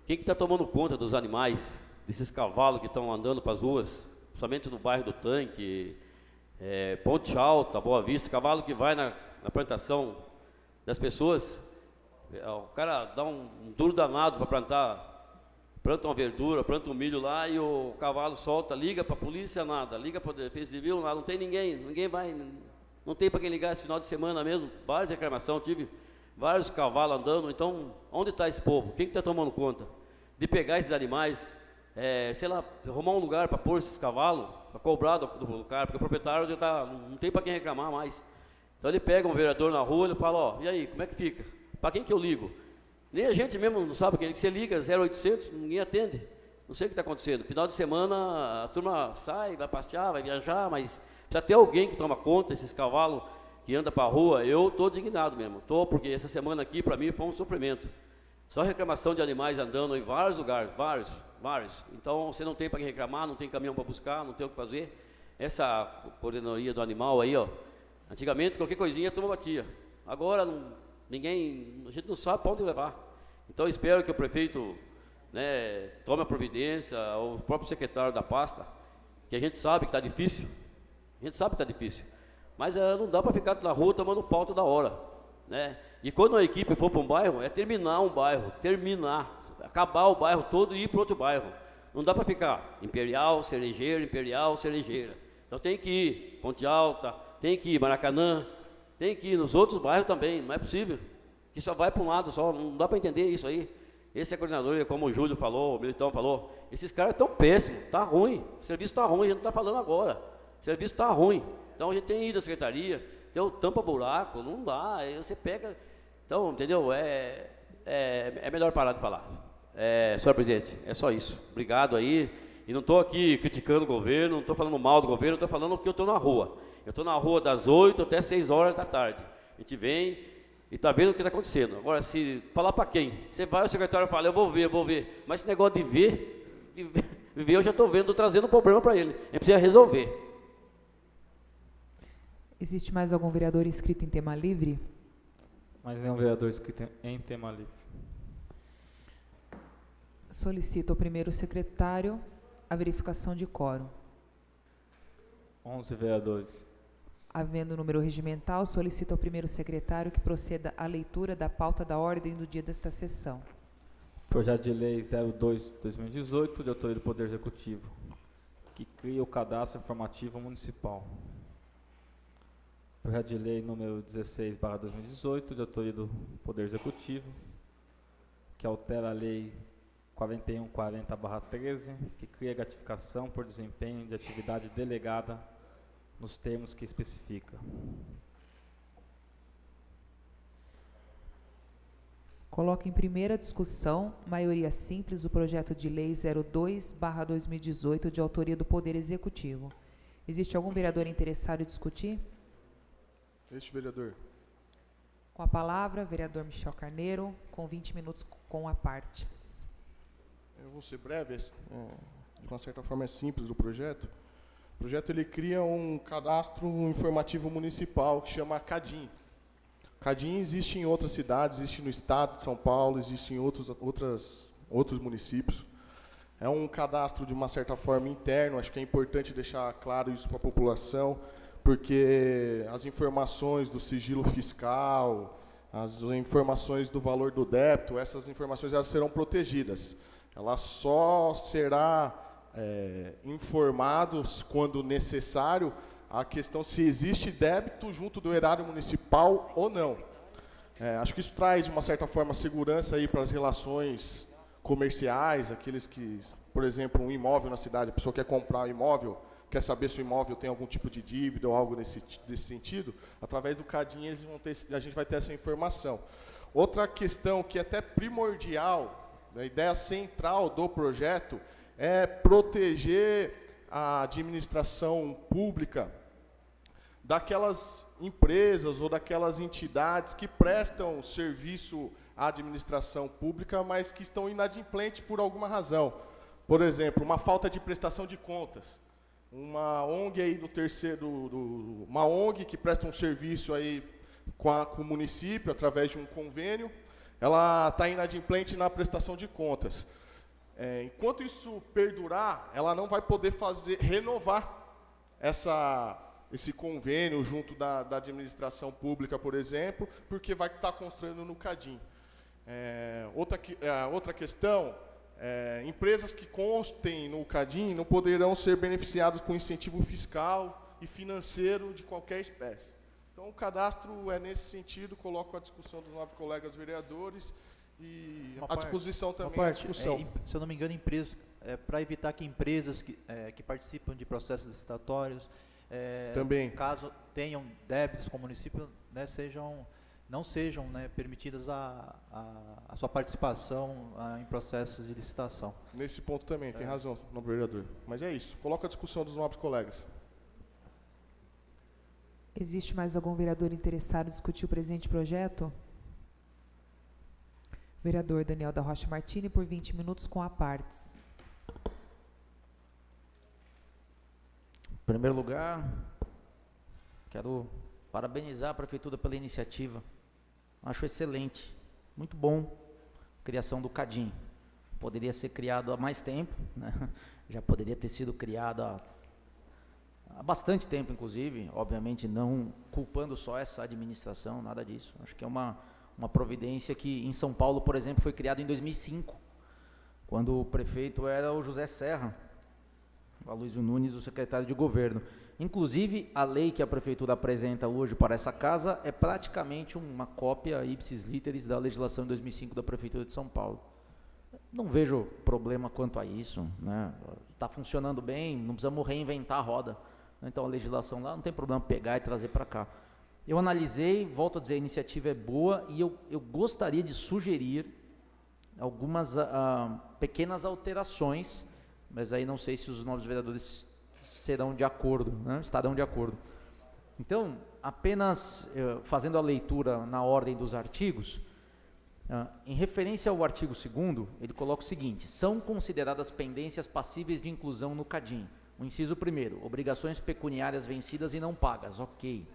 D: quem que está tomando conta dos animais, desses cavalos que estão andando para as ruas, somente no bairro do Tanque, Ponte Alta, Boa Vista, cavalo que vai na plantação das pessoas, o cara dá um duro danado para planta uma verdura, planta um milho lá e o cavalo solta, liga para a polícia, nada, liga para a defesa civil, nada, não tem ninguém vai, não tem para quem ligar esse final de semana mesmo, várias reclamações, tive vários cavalos andando, então onde está esse povo? Quem que está tomando conta de pegar esses animais, sei lá, arrumar um lugar para pôr esses cavalos, para cobrar do cara, porque o proprietário já não tem para quem reclamar mais. Então ele pega um vereador na rua, ele fala, e aí, como é que fica? Para quem que eu ligo? Nem a gente mesmo não sabe quem que você liga, 0800, ninguém atende. Não sei o que está acontecendo. Final de semana a turma sai, vai passear, vai viajar, mas precisa ter alguém que toma conta desses cavalos que andam para a rua. Eu estou indignado mesmo, porque essa semana aqui para mim foi um sofrimento. Só reclamação de animais andando em vários lugares, vários. Então você não tem para quem reclamar, não tem caminhão para buscar, não tem o que fazer. Essa coordenadoria do animal aí, antigamente qualquer coisinha a turma batia. Agora a gente não sabe para onde levar. Então eu espero que o prefeito tome a providência, o próprio secretário da pasta, que a gente sabe que está difícil. Mas não dá para ficar na rua tomando pau toda hora, né? E quando a equipe for para um bairro, terminar um bairro, acabar o bairro todo e ir para outro bairro. Não dá para ficar Imperial, Cerejeira. Então tem que ir Ponte Alta, tem que ir Maracanã, tem que ir nos outros bairros também, não é possível. Que só vai para um lado só, não dá para entender isso aí. Esse coordenador, como o Júlio falou, o Militão falou, esses caras estão péssimos, está ruim, o serviço está ruim, a gente não está falando agora. O serviço está ruim. Então a gente tem ido à secretaria, tampa buraco, não dá, aí você pega. Então, entendeu? É melhor parar de falar. Senhor presidente, é só isso. Obrigado aí. E não estou aqui criticando o governo, não estou falando mal do governo, estou falando que eu estou na rua. Eu estou na rua das 8 até 6 horas da tarde. A gente vem e está vendo o que está acontecendo. Agora, se falar para quem? Você vai, o secretário fala, eu vou ver. Mas esse negócio de ver viver, eu já estou vendo, trazendo um problema para ele. Ele precisa resolver.
A: Existe mais algum vereador inscrito em tema livre?
B: Mais nenhum vereador inscrito em tema livre.
A: Solicito ao primeiro secretário a verificação de quórum.
B: 11 vereadores.
A: Havendo número regimental, solicito ao primeiro secretário que proceda à leitura da pauta da ordem do dia desta sessão.
B: Projeto de Lei 02/2018, de autoria do Poder Executivo, que cria o Cadastro Informativo Municipal. Projeto de Lei número 16/2018, de autoria do Poder Executivo, que altera a Lei 4140/13, que cria gratificação por desempenho de atividade delegada nos termos que especifica.
A: Coloco em primeira discussão, maioria simples, o projeto de lei 02/2018, de autoria do Poder Executivo. Existe algum vereador interessado em discutir?
F: Este vereador.
A: Com a palavra, vereador Michel Carneiro, com 20 minutos com a partes.
F: Eu vou ser breve, de uma certa forma é simples o projeto. O projeto ele cria um cadastro informativo municipal que chama CADIM. CADIM existe em outras cidades, existe no estado de São Paulo, existe em outros municípios. É um cadastro de uma certa forma interno, acho que é importante deixar claro isso para a população, porque as informações do sigilo fiscal, as informações do valor do débito, essas informações elas serão protegidas. Ela só será informados quando necessário a questão se existe débito junto do erário municipal ou não. Acho que isso traz, de uma certa forma, segurança aí para as relações comerciais, aqueles que, por exemplo, um imóvel na cidade, a pessoa quer comprar um imóvel, quer saber se o imóvel tem algum tipo de dívida ou algo desse sentido, através do CADIM a gente vai ter essa informação. Outra questão que é até primordial, a ideia central do projeto, é proteger a administração pública daquelas empresas ou daquelas entidades que prestam serviço à administração pública, mas que estão inadimplentes por alguma razão. Por exemplo, uma falta de prestação de contas. Uma ONG aí uma ONG que presta um serviço aí com o município através de um convênio, ela está inadimplente na prestação de contas. Enquanto isso perdurar, ela não vai poder renovar esse convênio junto da administração pública, por exemplo, porque vai estar constando no CADIM. Outra questão, empresas que constem no CADIM não poderão ser beneficiadas com incentivo fiscal e financeiro de qualquer espécie. Então, o cadastro é nesse sentido, coloco à discussão dos 9 colegas vereadores e à disposição também à discussão.
G: Se eu não me engano, empresas, para evitar que empresas que participam de processos licitatórios,
F: também,
G: caso tenham débitos com o município, né, não sejam permitidas a sua participação em processos de licitação.
F: Nesse ponto também, tem razão, nobre vereador. Mas é isso, coloco à discussão dos nobres colegas.
A: Existe mais algum vereador interessado em discutir o presente projeto? Vereador Daniel da Rocha Martini, por 20 minutos com a partes.
I: Em primeiro lugar, quero parabenizar a Prefeitura pela iniciativa. Acho excelente, muito bom a criação do CADIM. Poderia ser criado há mais tempo, né? Já poderia ter sido criado há bastante tempo, inclusive, obviamente não culpando só essa administração, nada disso. Acho que é uma providência que em São Paulo, por exemplo, foi criado em 2005, quando o prefeito era o José Serra, o Aloysio Nunes, o secretário de governo. Inclusive, a lei que a prefeitura apresenta hoje para essa casa é praticamente uma cópia ipsis literis da legislação de 2005 da Prefeitura de São Paulo. Não vejo problema quanto a isso, né? Está funcionando bem, não precisamos reinventar a roda. Então, a legislação lá não tem problema pegar e trazer para cá. Eu analisei, volto a dizer, a iniciativa é boa e eu gostaria de sugerir algumas pequenas alterações, mas aí não sei se os novos vereadores serão de acordo, né? Estarão de acordo. Então, apenas fazendo a leitura na ordem dos artigos, Em referência ao artigo 2º, ele coloca o seguinte: são consideradas pendências passíveis de inclusão no CADIM. O inciso 1º, obrigações pecuniárias vencidas e não pagas, ok.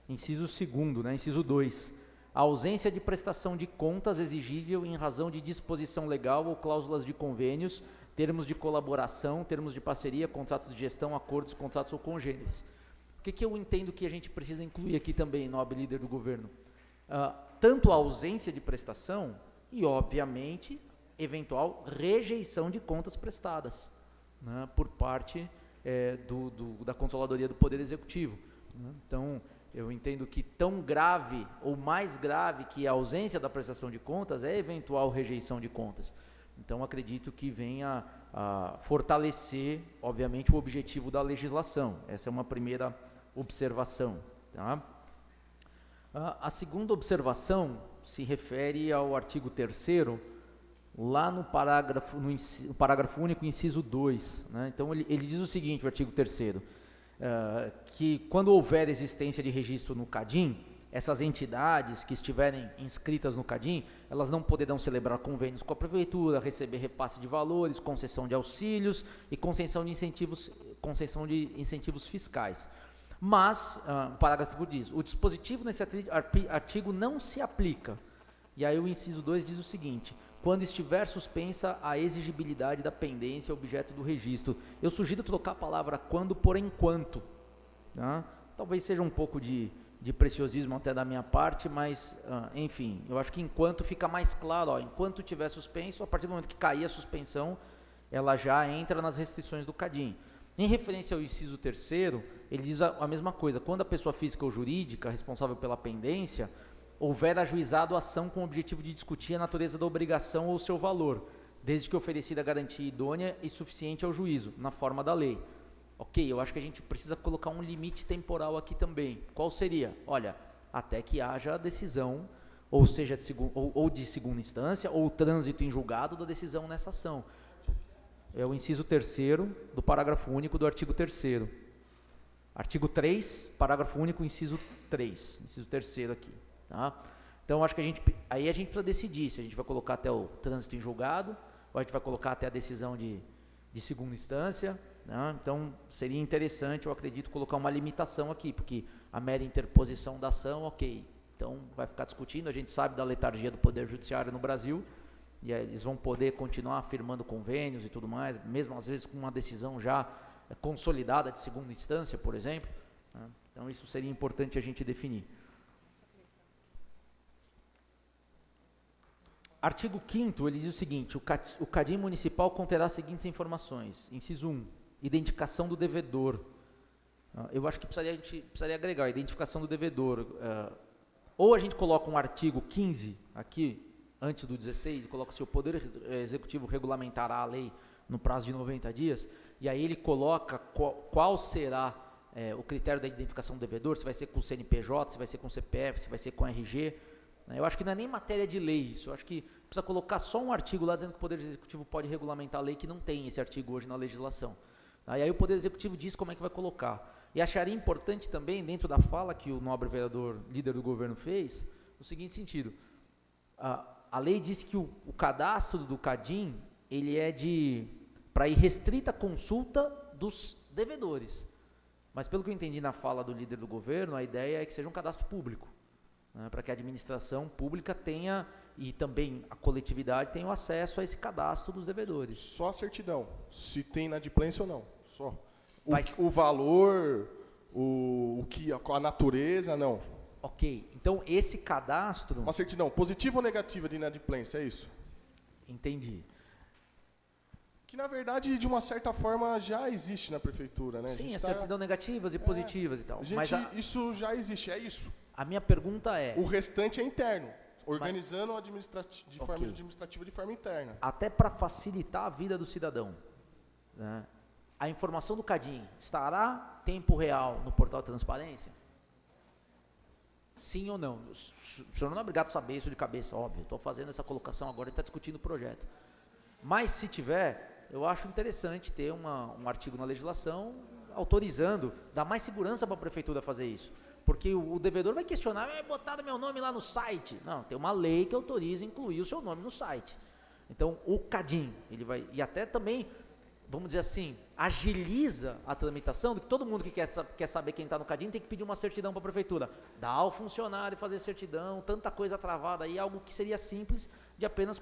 I: Inciso 2º, né? Inciso 2, a ausência de prestação de contas exigível em razão de disposição legal ou cláusulas de convênios, termos de colaboração, termos de parceria, contratos de gestão, acordos, contratos ou congêneres. O que eu entendo que a gente precisa incluir aqui também, nobre líder do governo? Tanto a ausência de prestação e, obviamente, eventual rejeição de contas prestadas, né, por parte da Controladoria do Poder Executivo, né? Então, eu entendo que tão grave ou mais grave que a ausência da prestação de contas é a eventual rejeição de contas. Então, acredito que venha a fortalecer, obviamente, o objetivo da legislação. Essa é uma primeira observação. Tá? A segunda observação se refere ao artigo 3º, lá no parágrafo único, inciso 2. Né? Então, ele diz o seguinte, o artigo 3º, que quando houver existência de registro no CADIM, essas entidades que estiverem inscritas no CADIM, elas não poderão celebrar convênios com a prefeitura, receber repasse de valores, concessão de auxílios e concessão de incentivos fiscais. Mas, o parágrafo diz, o dispositivo nesse artigo não se aplica. E aí o inciso 2 diz o seguinte: quando estiver suspensa a exigibilidade da pendência objeto do registro. Eu sugiro trocar a palavra quando por enquanto. Tá? Talvez seja um pouco de preciosismo até da minha parte, mas, enfim, eu acho que enquanto fica mais claro, enquanto tiver suspenso, a partir do momento que cair a suspensão, ela já entra nas restrições do CADIM. Em referência ao inciso 3º, ele diz a mesma coisa: quando a pessoa física ou jurídica responsável pela pendência houver ajuizado a ação com o objetivo de discutir a natureza da obrigação ou seu valor, desde que oferecida garantia idônea e suficiente ao juízo, na forma da lei. Ok, eu acho que a gente precisa colocar um limite temporal aqui também. Qual seria? Olha, até que haja a decisão, ou seja, de segunda instância, ou trânsito em julgado da decisão nessa ação. É o inciso 3º do parágrafo único do artigo 3º. Artigo 3, parágrafo único, inciso 3. Inciso 3º aqui. Tá? Então, acho que a gente precisa decidir se a gente vai colocar até o trânsito em julgado, ou a gente vai colocar até a decisão de segunda instância. Né? Então, seria interessante, eu acredito, colocar uma limitação aqui, porque a mera interposição da ação, ok. Então, vai ficar discutindo, a gente sabe da letargia do Poder Judiciário no Brasil, e aí eles vão poder continuar firmando convênios e tudo mais, mesmo às vezes com uma decisão já consolidada de segunda instância, por exemplo. Né? Então, isso seria importante a gente definir. Artigo 5º, ele diz o seguinte: o CADIM municipal conterá as seguintes informações. Inciso 1, identificação do devedor. Eu acho que a gente precisaria agregar a identificação do devedor. Ou a gente coloca um artigo 15 aqui, antes do 16, e coloca se o Poder Executivo regulamentará a lei no prazo de 90 dias, e aí ele coloca qual será o critério da identificação do devedor, se vai ser com o CNPJ, se vai ser com o CPF, se vai ser com o RG. Eu acho que não é nem matéria de lei isso, eu acho que precisa colocar só um artigo lá dizendo que o Poder Executivo pode regulamentar a lei, que não tem esse artigo hoje na legislação. E aí o Poder Executivo diz como é que vai colocar. E acharia importante também, dentro da fala que o nobre vereador, líder do governo, fez, no seguinte sentido: a lei diz que o cadastro do CADIM, ele é para irrestrita consulta dos devedores. Mas pelo que eu entendi na fala do líder do governo, a ideia é que seja um cadastro público, né, para que a administração pública tenha, e também a coletividade, tenha o acesso a esse cadastro dos devedores.
F: Só a certidão, se tem inadimplência ou não, só. O valor, a natureza, não.
I: Ok, então esse cadastro...
F: Uma certidão positiva ou negativa de inadimplência, é isso?
I: Entendi.
F: Que, na verdade, de uma certa forma, já existe na prefeitura, né?
I: Sim, a certidão negativas e positivas e tal.
F: Isso já existe, é isso.
I: A minha pergunta é...
F: O restante é interno, organizando de forma administrativa de forma interna.
I: Até para facilitar a vida do cidadão, né? A informação do CADIM estará tempo real no portal de transparência? Sim ou não? O senhor não é obrigado a saber isso de cabeça, óbvio. Estou fazendo essa colocação agora e está discutindo o projeto. Mas, se tiver, eu acho interessante ter um artigo na legislação autorizando, dar mais segurança para a prefeitura fazer isso. Porque o devedor vai questionar, botaram meu nome lá no site. Não, tem uma lei que autoriza incluir o seu nome no site. Então, o CADIM, ele vai, e até também, vamos dizer assim, agiliza a tramitação, de que todo mundo que quer saber quem está no CADIM tem que pedir uma certidão para a prefeitura. Dá ao funcionário fazer certidão, tanta coisa travada aí, algo que seria simples de apenas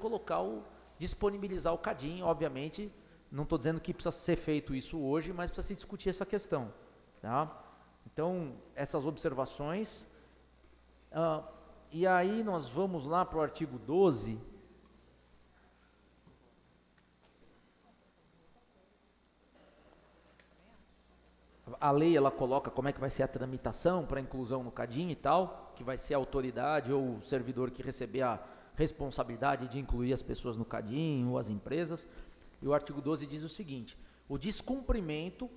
I: disponibilizar o CADIM, obviamente, não estou dizendo que precisa ser feito isso hoje, mas precisa se discutir essa questão, tá? Então, essas observações, e aí nós vamos lá para o artigo 12, a lei ela coloca como é que vai ser a tramitação para inclusão no CADIM e tal, que vai ser a autoridade ou o servidor que receber a responsabilidade de incluir as pessoas no CADIM ou as empresas, e o artigo 12 diz o seguinte: o descumprimento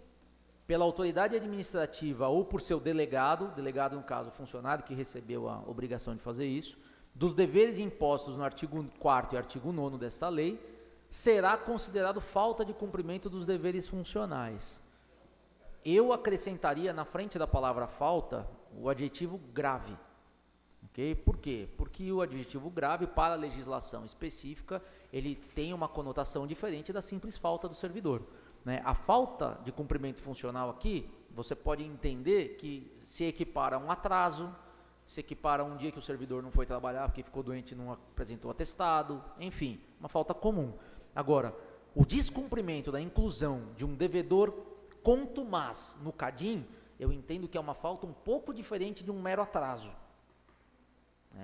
I: pela autoridade administrativa ou por seu delegado no caso o funcionário que recebeu a obrigação de fazer isso, dos deveres impostos no artigo 4º e artigo 9º desta lei, será considerado falta de cumprimento dos deveres funcionais. Eu acrescentaria na frente da palavra falta o adjetivo grave. Okay? Por quê? Porque o adjetivo grave, para a legislação específica, ele tem uma conotação diferente da simples falta do servidor. Né? A falta de cumprimento funcional aqui, você pode entender que se equipara a um atraso, se equipara a um dia que o servidor não foi trabalhar porque ficou doente e não apresentou atestado, enfim, uma falta comum. Agora, o descumprimento da inclusão de um devedor contumaz no CADIM, eu entendo que é uma falta um pouco diferente de um mero atraso.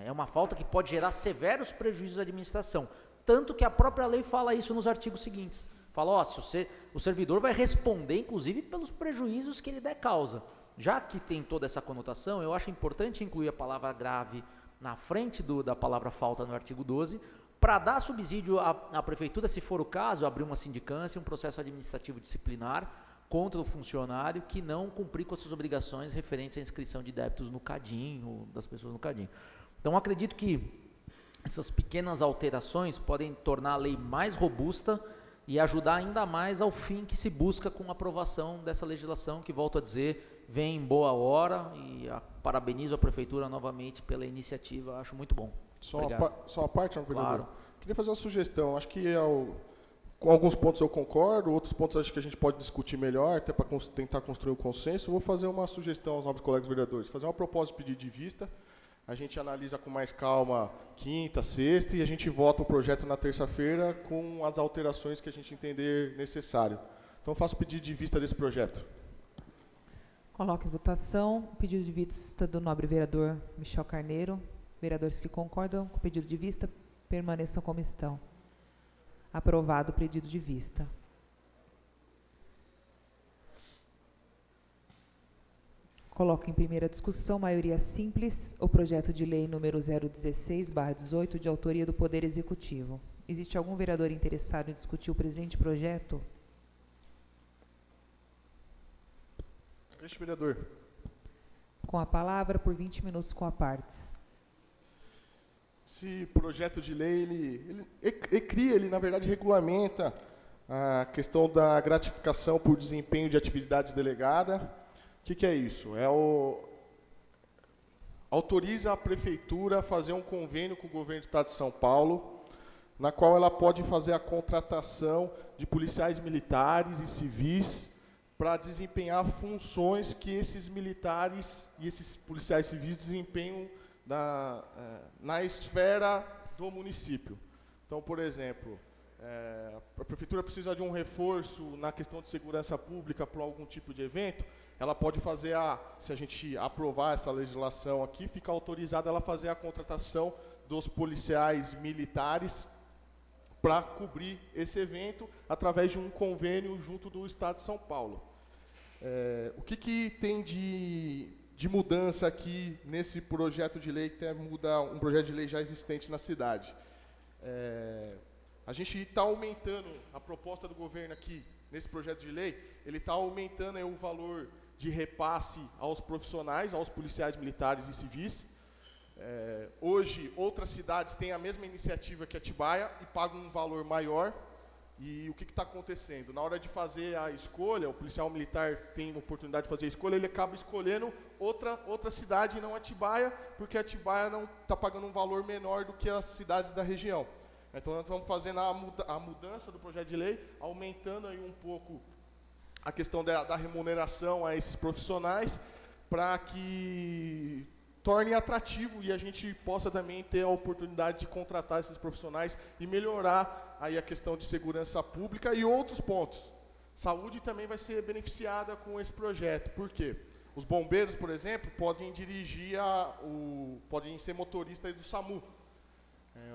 I: É uma falta que pode gerar severos prejuízos à administração, tanto que a própria lei fala isso nos artigos seguintes. Fala, o servidor vai responder, inclusive, pelos prejuízos que ele der causa. Já que tem toda essa conotação, eu acho importante incluir a palavra grave na frente da palavra falta no artigo 12, para dar subsídio à prefeitura, se for o caso, abrir uma sindicância, um processo administrativo disciplinar contra o funcionário que não cumprir com as suas obrigações referentes à inscrição de débitos no CADIM, ou das pessoas no CADIM. Então, acredito que essas pequenas alterações podem tornar a lei mais robusta e ajudar ainda mais ao fim que se busca com a aprovação dessa legislação, que, volto a dizer, vem em boa hora, e parabenizo a Prefeitura novamente pela iniciativa, acho muito bom.
F: Só a parte, não,
I: claro.
F: Queria fazer uma sugestão, acho que com alguns pontos eu concordo, outros pontos acho que a gente pode discutir melhor, até para tentar construir um consenso. Eu vou fazer uma sugestão aos novos colegas vereadores, fazer uma proposta de pedido de vista, a gente analisa com mais calma quinta, sexta, e a gente vota o projeto na terça-feira com as alterações que a gente entender necessário. Então, eu faço pedido de vista desse projeto.
A: Coloque em votação o pedido de vista do nobre vereador Michel Carneiro. Vereadores que concordam com o pedido de vista, permaneçam como estão. Aprovado o pedido de vista. Coloco em primeira discussão, maioria simples, o projeto de lei número 016/18, de autoria do Poder Executivo. Existe algum vereador interessado em discutir o presente projeto?
F: Este vereador.
A: Com a palavra, por 20 minutos com a partes.
F: Esse projeto de lei, ele na verdade, regulamenta a questão da gratificação por desempenho de atividade delegada. O que é isso? Autoriza a prefeitura a fazer um convênio com o governo do Estado de São Paulo, na qual ela pode fazer a contratação de policiais militares e civis para desempenhar funções que esses militares e esses policiais civis desempenham na esfera do município. Então, por exemplo, a prefeitura precisa de um reforço na questão de segurança pública para algum tipo de evento, ela pode fazer, se a gente aprovar essa legislação aqui, fica autorizada ela fazer a contratação dos policiais militares para cobrir esse evento através de um convênio junto do Estado de São Paulo. O que tem de mudança aqui nesse projeto de lei, que muda um projeto de lei já existente na cidade? A gente está aumentando a proposta do governo aqui, nesse projeto de lei, ele está aumentando o valor de repasse aos profissionais, aos policiais militares e civis. Hoje, outras cidades têm a mesma iniciativa que Atibaia e pagam um valor maior. E o que está acontecendo? Na hora de fazer a escolha, o policial militar tem a oportunidade de fazer a escolha, ele acaba escolhendo outra cidade e não Atibaia, porque Atibaia não está pagando um valor menor do que as cidades da região. Então nós vamos fazendo a mudança do projeto de lei, aumentando aí um pouco a questão da remuneração a esses profissionais, para que torne atrativo e a gente possa também ter a oportunidade de contratar esses profissionais e melhorar aí a questão de segurança pública e outros pontos. Saúde também vai ser beneficiada com esse projeto. Por quê? Os bombeiros, por exemplo, podem dirigir, podem ser motoristas do SAMU.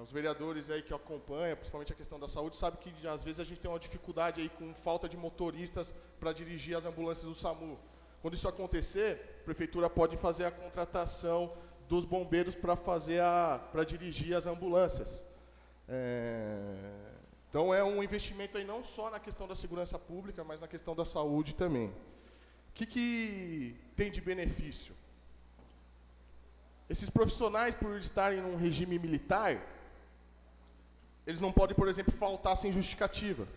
F: Os vereadores aí que acompanham, principalmente a questão da saúde, sabem que às vezes a gente tem uma dificuldade aí com falta de motoristas para dirigir as ambulâncias do SAMU. Quando isso acontecer, a prefeitura pode fazer a contratação dos bombeiros para dirigir as ambulâncias. Então é um investimento aí não só na questão da segurança pública, mas na questão da saúde também. O que tem de benefício? Esses profissionais, por estarem num regime militar, eles não podem, por exemplo, faltar sem justificativa.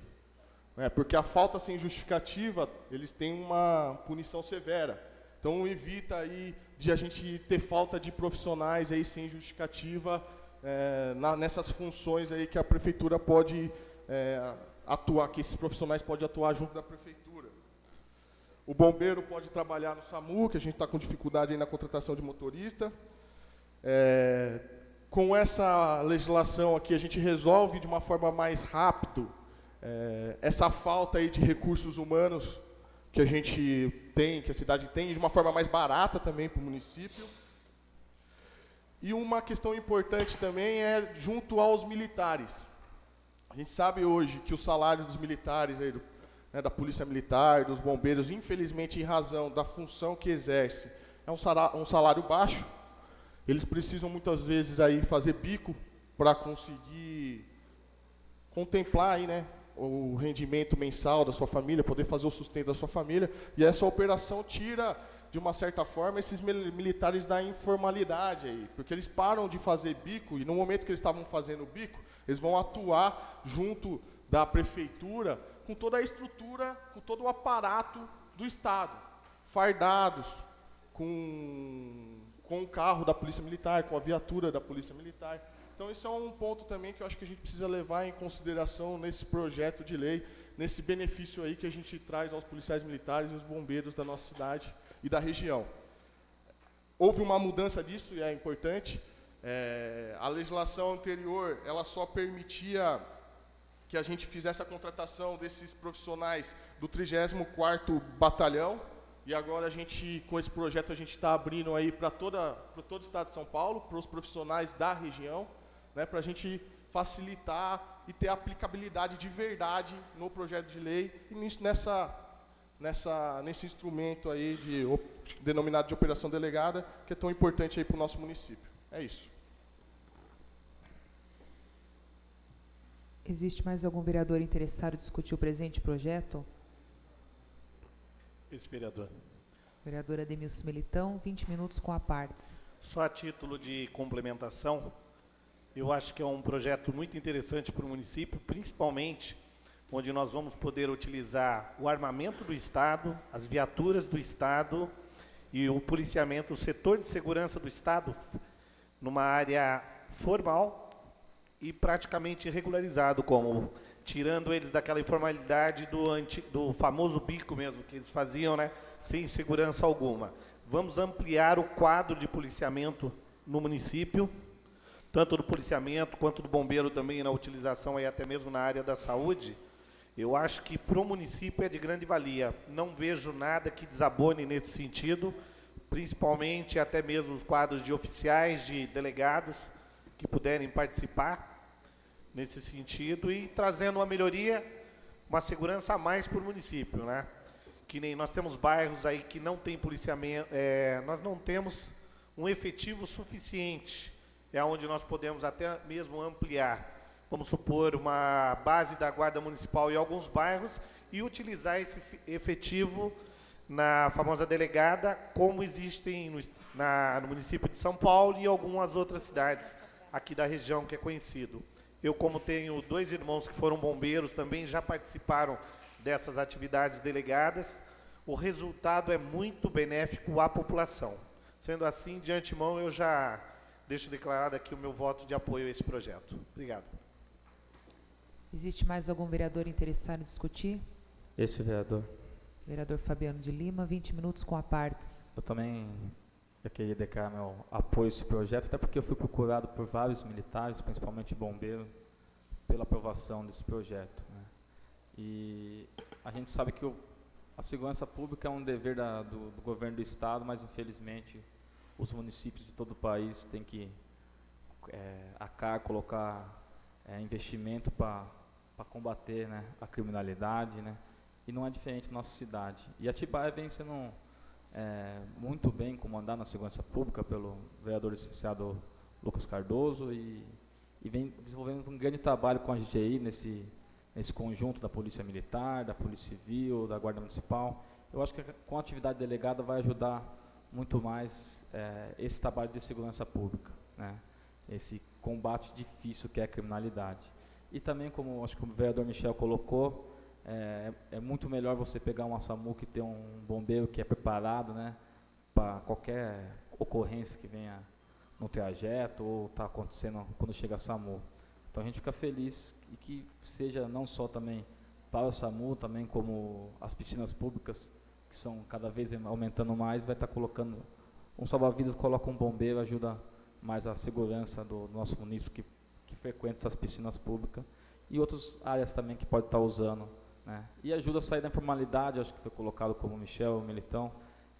F: Porque a falta sem justificativa, eles têm uma punição severa. Então evita aí de a gente ter falta de profissionais aí sem justificativa nessas funções aí que a prefeitura pode atuar, que esses profissionais podem atuar junto da prefeitura. O bombeiro pode trabalhar no SAMU, que a gente está com dificuldade aí na contratação de motorista. Com essa legislação aqui, a gente resolve de uma forma mais rápida essa falta aí de recursos humanos que a gente tem, que a cidade tem, de uma forma mais barata também para o município. E uma questão importante também é junto aos militares. A gente sabe hoje que o salário dos militares, aí, da Polícia Militar, dos bombeiros, infelizmente, em razão da função que exerce, é um salário baixo. Eles precisam muitas vezes aí fazer bico para conseguir contemplar aí, o rendimento mensal da sua família, poder fazer o sustento da sua família. E essa operação tira, de uma certa forma, esses militares da informalidade aí, porque eles param de fazer bico e no momento que eles estavam fazendo bico, eles vão atuar junto da prefeitura com toda a estrutura, com todo o aparato do Estado, fardados, com o carro da Polícia Militar, com a viatura da Polícia Militar. Então, isso é um ponto também que eu acho que a gente precisa levar em consideração nesse projeto de lei, nesse benefício aí que a gente traz aos policiais militares e os bombeiros da nossa cidade e da região. Houve uma mudança disso e é importante. A legislação anterior, ela só permitia que a gente fizesse a contratação desses profissionais do 34º Batalhão, e agora a gente, com esse projeto, a gente está abrindo aí para todo o estado de São Paulo, para os profissionais da região, para a gente facilitar e ter aplicabilidade de verdade no projeto de lei e nesse instrumento aí denominado de operação delegada, que é tão importante aí para o nosso município. É isso.
A: Existe mais algum vereador interessado em discutir o presente projeto?
C: Esse vereador.
A: Vereador Ademilson Militão, 20 minutos com a partes.
C: Só a título de complementação, eu acho que é um projeto muito interessante para o município, principalmente onde nós vamos poder utilizar o armamento do Estado, as viaturas do Estado e o policiamento, o setor de segurança do Estado, numa área formal e praticamente regularizado, como tirando eles daquela informalidade do famoso bico mesmo, que eles faziam, sem segurança alguma. Vamos ampliar o quadro de policiamento no município, tanto do policiamento quanto do bombeiro também, na utilização aí até mesmo na área da saúde. Eu acho que para o município é de grande valia. Não vejo nada que desabone nesse sentido, principalmente até mesmo os quadros de oficiais, de delegados, que puderem participar nesse sentido e trazendo uma melhoria, uma segurança a mais para o município, Que nem nós temos bairros aí que não tem policiamento, nós não temos um efetivo suficiente, onde nós podemos até mesmo ampliar, vamos supor, uma base da Guarda Municipal em alguns bairros e utilizar esse efetivo na famosa delegada, como existem no município de São Paulo e em algumas outras cidades aqui da região que é conhecido. Eu, como tenho 2 irmãos que foram bombeiros, também já participaram dessas atividades delegadas. O resultado é muito benéfico à população. Sendo assim, de antemão, eu já deixo declarado aqui o meu voto de apoio a esse projeto. Obrigado.
A: Existe mais algum vereador interessado em discutir?
B: Esse vereador.
A: Vereador Fabiano de Lima, 20 minutos com a partes.
B: Eu também queria declarar meu apoio a esse projeto, até porque eu fui procurado por vários militares, principalmente bombeiros, pela aprovação desse projeto, né? E a gente sabe que a segurança pública é um dever do governo do estado, mas infelizmente os municípios de todo o país têm que colocar investimento para combater, né, a criminalidade, né? E não é diferente na nossa cidade. E Atibaia vem sendo muito bem comandada na segurança pública pelo vereador licenciado Lucas Cardoso e vem desenvolvendo um grande trabalho com a GTI nesse conjunto da Polícia Militar, da Polícia Civil, da Guarda Municipal. Eu acho que com a atividade delegada vai ajudar muito mais esse trabalho de segurança pública, né? Esse combate difícil que é a criminalidade. E também, como acho que o vereador Michel colocou, é muito melhor você pegar uma SAMU que tem um bombeiro que é preparado, né, para qualquer ocorrência que venha no trajeto ou está acontecendo quando chega a SAMU. Então a gente fica feliz e que seja não só também para o SAMU, também como as piscinas públicas, que são cada vez aumentando mais, vai estar colocando um salva-vidas, coloca um bombeiro, ajuda mais a segurança do nosso município que frequenta essas piscinas públicas e outras áreas também que pode estar usando, né? E ajuda a sair da informalidade, acho que foi colocado como Michel, Militão,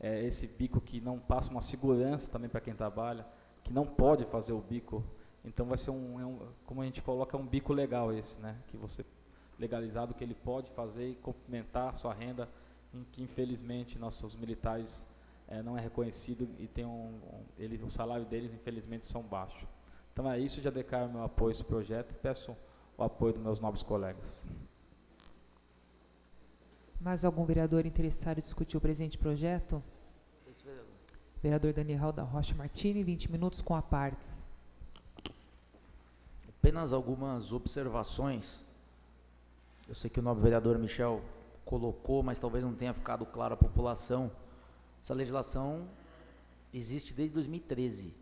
B: esse bico que não passa uma segurança também para quem trabalha, que não pode fazer o bico. Então vai ser como a gente coloca, um bico legal esse, né? Que você, legalizado, que ele pode fazer e complementar a sua renda, em que infelizmente nossos militares não é reconhecido e tem o salário deles infelizmente são baixos. Então é isso, já declaro meu apoio a esse projeto e peço o apoio dos meus nobres colegas.
A: Mais algum vereador interessado em discutir o presente projeto?
I: Esse vereador.
A: Vereador Daniel da Rocha Martini, 20 minutos com a partes.
I: Apenas algumas observações. Eu sei que o nobre vereador Michel colocou, mas talvez não tenha ficado claro à população. Essa legislação existe desde 2013.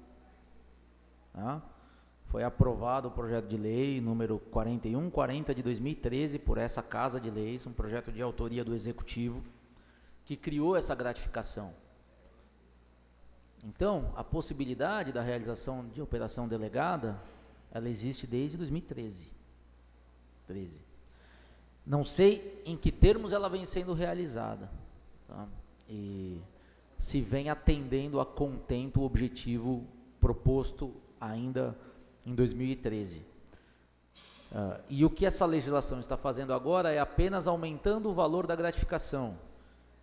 I: Tá? Foi aprovado o projeto de lei número 4140 de 2013 por essa Casa de Leis, um projeto de autoria do Executivo, que criou essa gratificação. Então, a possibilidade da realização de operação delegada, ela existe desde 2013. Não sei em que termos ela vem sendo realizada, tá? E se vem atendendo a contento o objetivo proposto ainda em 2013. E o que essa legislação está fazendo agora é apenas aumentando o valor da gratificação,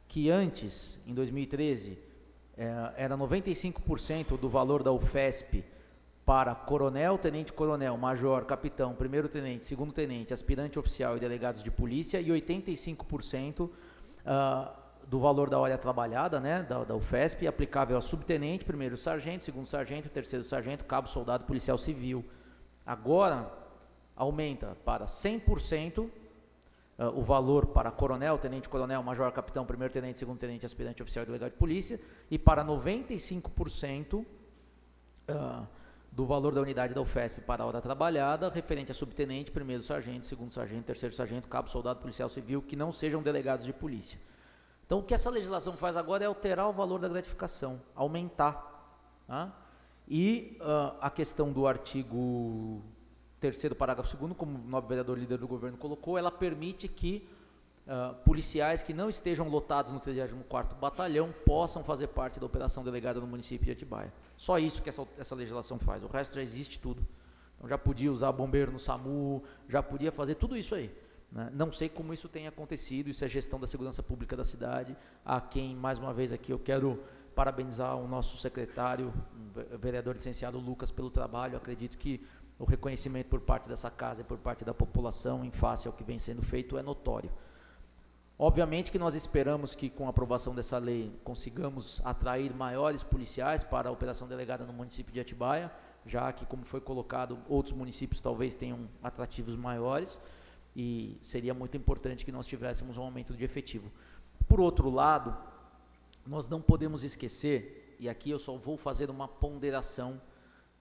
I: que antes, em 2013, era 95% do valor da UFESP para coronel, tenente-coronel, major, capitão, primeiro-tenente, segundo-tenente, aspirante oficial e delegados de polícia, e 85% do valor da hora trabalhada, né, da UFESP, aplicável a subtenente, primeiro-sargento, segundo-sargento, terceiro-sargento, cabo, soldado, policial civil. Agora, aumenta para 100% o valor para coronel, tenente-coronel, major, capitão, primeiro-tenente, segundo-tenente, aspirante oficial e delegado de polícia, e para 95% do valor da unidade da UFESP para a hora trabalhada, referente a subtenente, primeiro-sargento, segundo-sargento, terceiro-sargento, cabo, soldado, policial civil, que não sejam delegados de polícia. Então, o que essa legislação faz agora é alterar o valor da gratificação, aumentar. Tá? E a questão do artigo 3º, parágrafo 2º, como o nobre vereador líder do governo colocou, ela permite que policiais que não estejam lotados no 34º Batalhão possam fazer parte da operação delegada no município de Atibaia. Só isso que essa legislação faz, o resto já existe tudo. Então, já podia usar bombeiro no SAMU, já podia fazer tudo isso aí. Não sei como isso tem acontecido, isso é gestão da segurança pública da cidade, a quem, mais uma vez aqui, eu quero parabenizar o nosso secretário, o vereador licenciado Lucas, pelo trabalho. Acredito que o reconhecimento por parte dessa casa e por parte da população, em face ao que vem sendo feito, é notório. Obviamente que nós esperamos que, com a aprovação dessa lei, consigamos atrair maiores policiais para a operação delegada no município de Atibaia, já que, como foi colocado, outros municípios talvez tenham atrativos maiores, e seria muito importante que nós tivéssemos um aumento de efetivo. Por outro lado, nós não podemos esquecer, e aqui eu só vou fazer uma ponderação,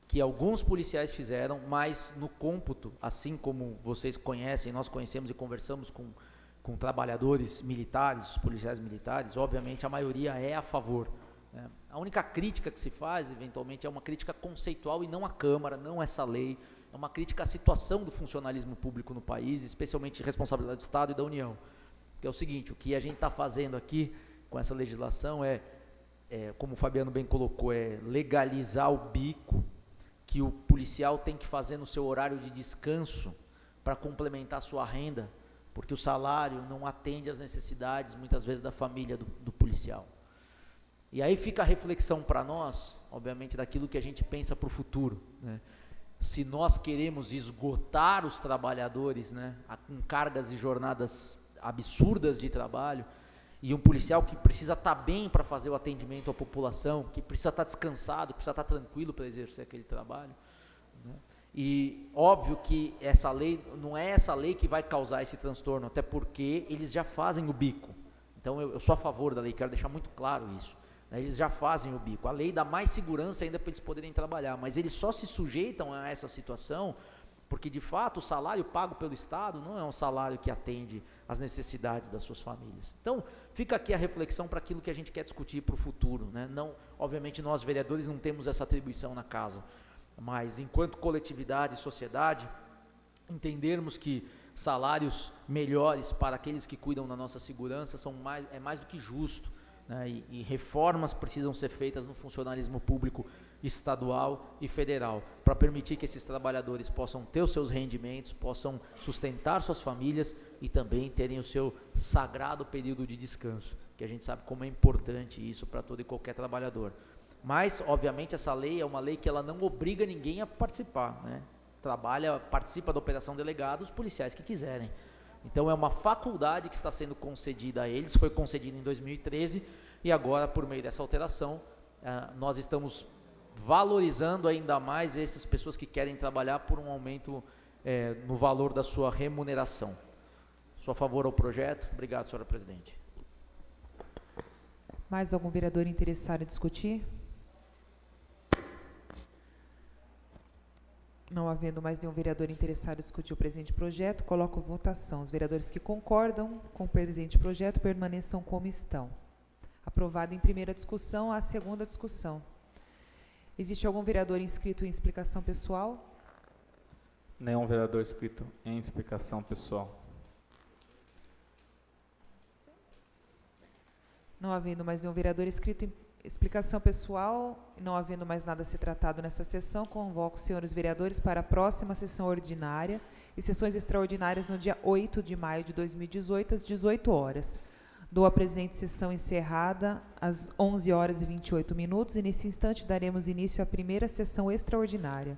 I: que alguns policiais fizeram, mas no cômputo, assim como vocês conhecem, nós conhecemos e conversamos com trabalhadores militares, os policiais militares, obviamente a maioria é a favor, né? A única crítica que se faz, eventualmente, é uma crítica conceitual e não à Câmara, não essa lei, é uma crítica à situação do funcionalismo público no país, especialmente responsabilidade do Estado e da União. Que é o seguinte, o que a gente está fazendo aqui com essa legislação como o Fabiano bem colocou, é legalizar o bico que o policial tem que fazer no seu horário de descanso para complementar a sua renda, porque o salário não atende às necessidades, muitas vezes, da família do policial. E aí fica a reflexão para nós, obviamente, daquilo que a gente pensa para o futuro, né? Se nós queremos esgotar os trabalhadores, né, com cargas e jornadas absurdas de trabalho, e um policial que precisa estar bem para fazer o atendimento à população, que precisa estar descansado, que precisa estar tranquilo para exercer aquele trabalho, né? E óbvio que essa lei, não é essa lei que vai causar esse transtorno, até porque eles já fazem o bico. Então eu sou a favor da lei, quero deixar muito claro isso, né? Eles já fazem o bico, a lei dá mais segurança ainda para eles poderem trabalhar, mas eles só se sujeitam a essa situação porque, de fato, o salário pago pelo Estado não é um salário que atende às necessidades das suas famílias. Então, fica aqui a reflexão para aquilo que a gente quer discutir para o futuro, né? Não, obviamente, nós, vereadores, não temos essa atribuição na casa, mas, enquanto coletividade e sociedade, entendermos que salários melhores para aqueles que cuidam da nossa segurança é mais do que justo, né? E reformas precisam ser feitas no funcionalismo público estadual e federal, para permitir que esses trabalhadores possam ter os seus rendimentos, possam sustentar suas famílias e também terem o seu sagrado período de descanso, que a gente sabe como é importante isso para todo e qualquer trabalhador. Mas, obviamente, essa lei é uma lei que ela não obriga ninguém a participar, né? Participa da operação delegada os policiais que quiserem. Então, é uma faculdade que está sendo concedida a eles, foi concedida em 2013, e agora, por meio dessa alteração, nós estamos valorizando ainda mais essas pessoas que querem trabalhar por um aumento no valor da sua remuneração. Sou a favor ao projeto. Obrigado, senhora presidente.
A: Mais algum vereador interessado em discutir? Não havendo mais nenhum vereador interessado em discutir o presente projeto, coloco em votação. Os vereadores que concordam com o presente projeto permaneçam como estão. Aprovado em primeira discussão, a segunda discussão. Existe algum vereador inscrito em explicação pessoal?
B: Nenhum vereador inscrito em explicação pessoal.
A: Não havendo mais nenhum vereador inscrito em explicação pessoal, não havendo mais nada a ser tratado nessa sessão, convoco os senhores vereadores para a próxima sessão ordinária e sessões extraordinárias no dia 8 de maio de 2018, às 18 horas. Dou a presente sessão encerrada às 11 horas e 28 minutos e, nesse instante, daremos início à primeira sessão extraordinária.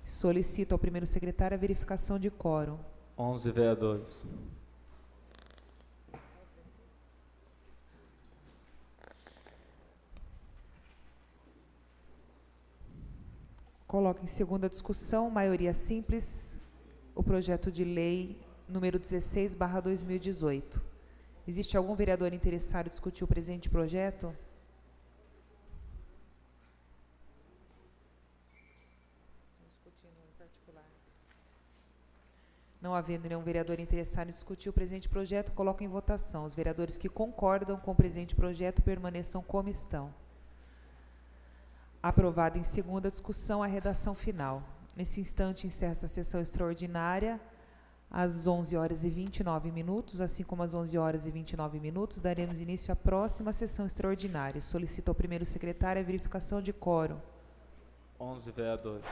A: Solicito ao primeiro secretário a verificação de quórum.
B: 11 vereadores.
A: Coloco em segunda discussão, maioria simples, o projeto de lei número 16/2018. Existe algum vereador interessado em discutir o presente projeto? Não havendo nenhum vereador interessado em discutir o presente projeto, coloco em votação. Os vereadores que concordam com o presente projeto permaneçam como estão. Aprovado em segunda discussão a redação final. Nesse instante, encerra essa sessão extraordinária às 11 horas e 29 minutos, assim como às 11 horas e 29 minutos, daremos início à próxima sessão extraordinária. Solicito ao primeiro secretário a verificação de quórum.
B: 11 vereadores.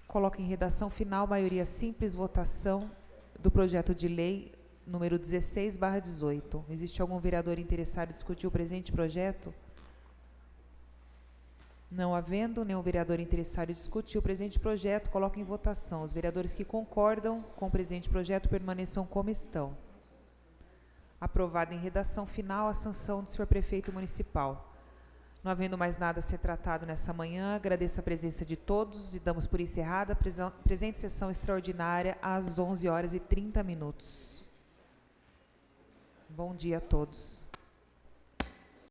A: Coloco em redação final, maioria simples, votação do projeto de lei número 16/18. Existe algum vereador interessado em discutir o presente projeto? Não havendo nenhum vereador interessado em discutir o presente projeto, coloco em votação. Os vereadores que concordam com o presente projeto permaneçam como estão. Aprovada em redação final a sanção do senhor prefeito municipal. Não havendo mais nada a ser tratado nessa manhã, agradeço a presença de todos e damos por encerrada a presente sessão extraordinária às 11h30. Bom dia a todos.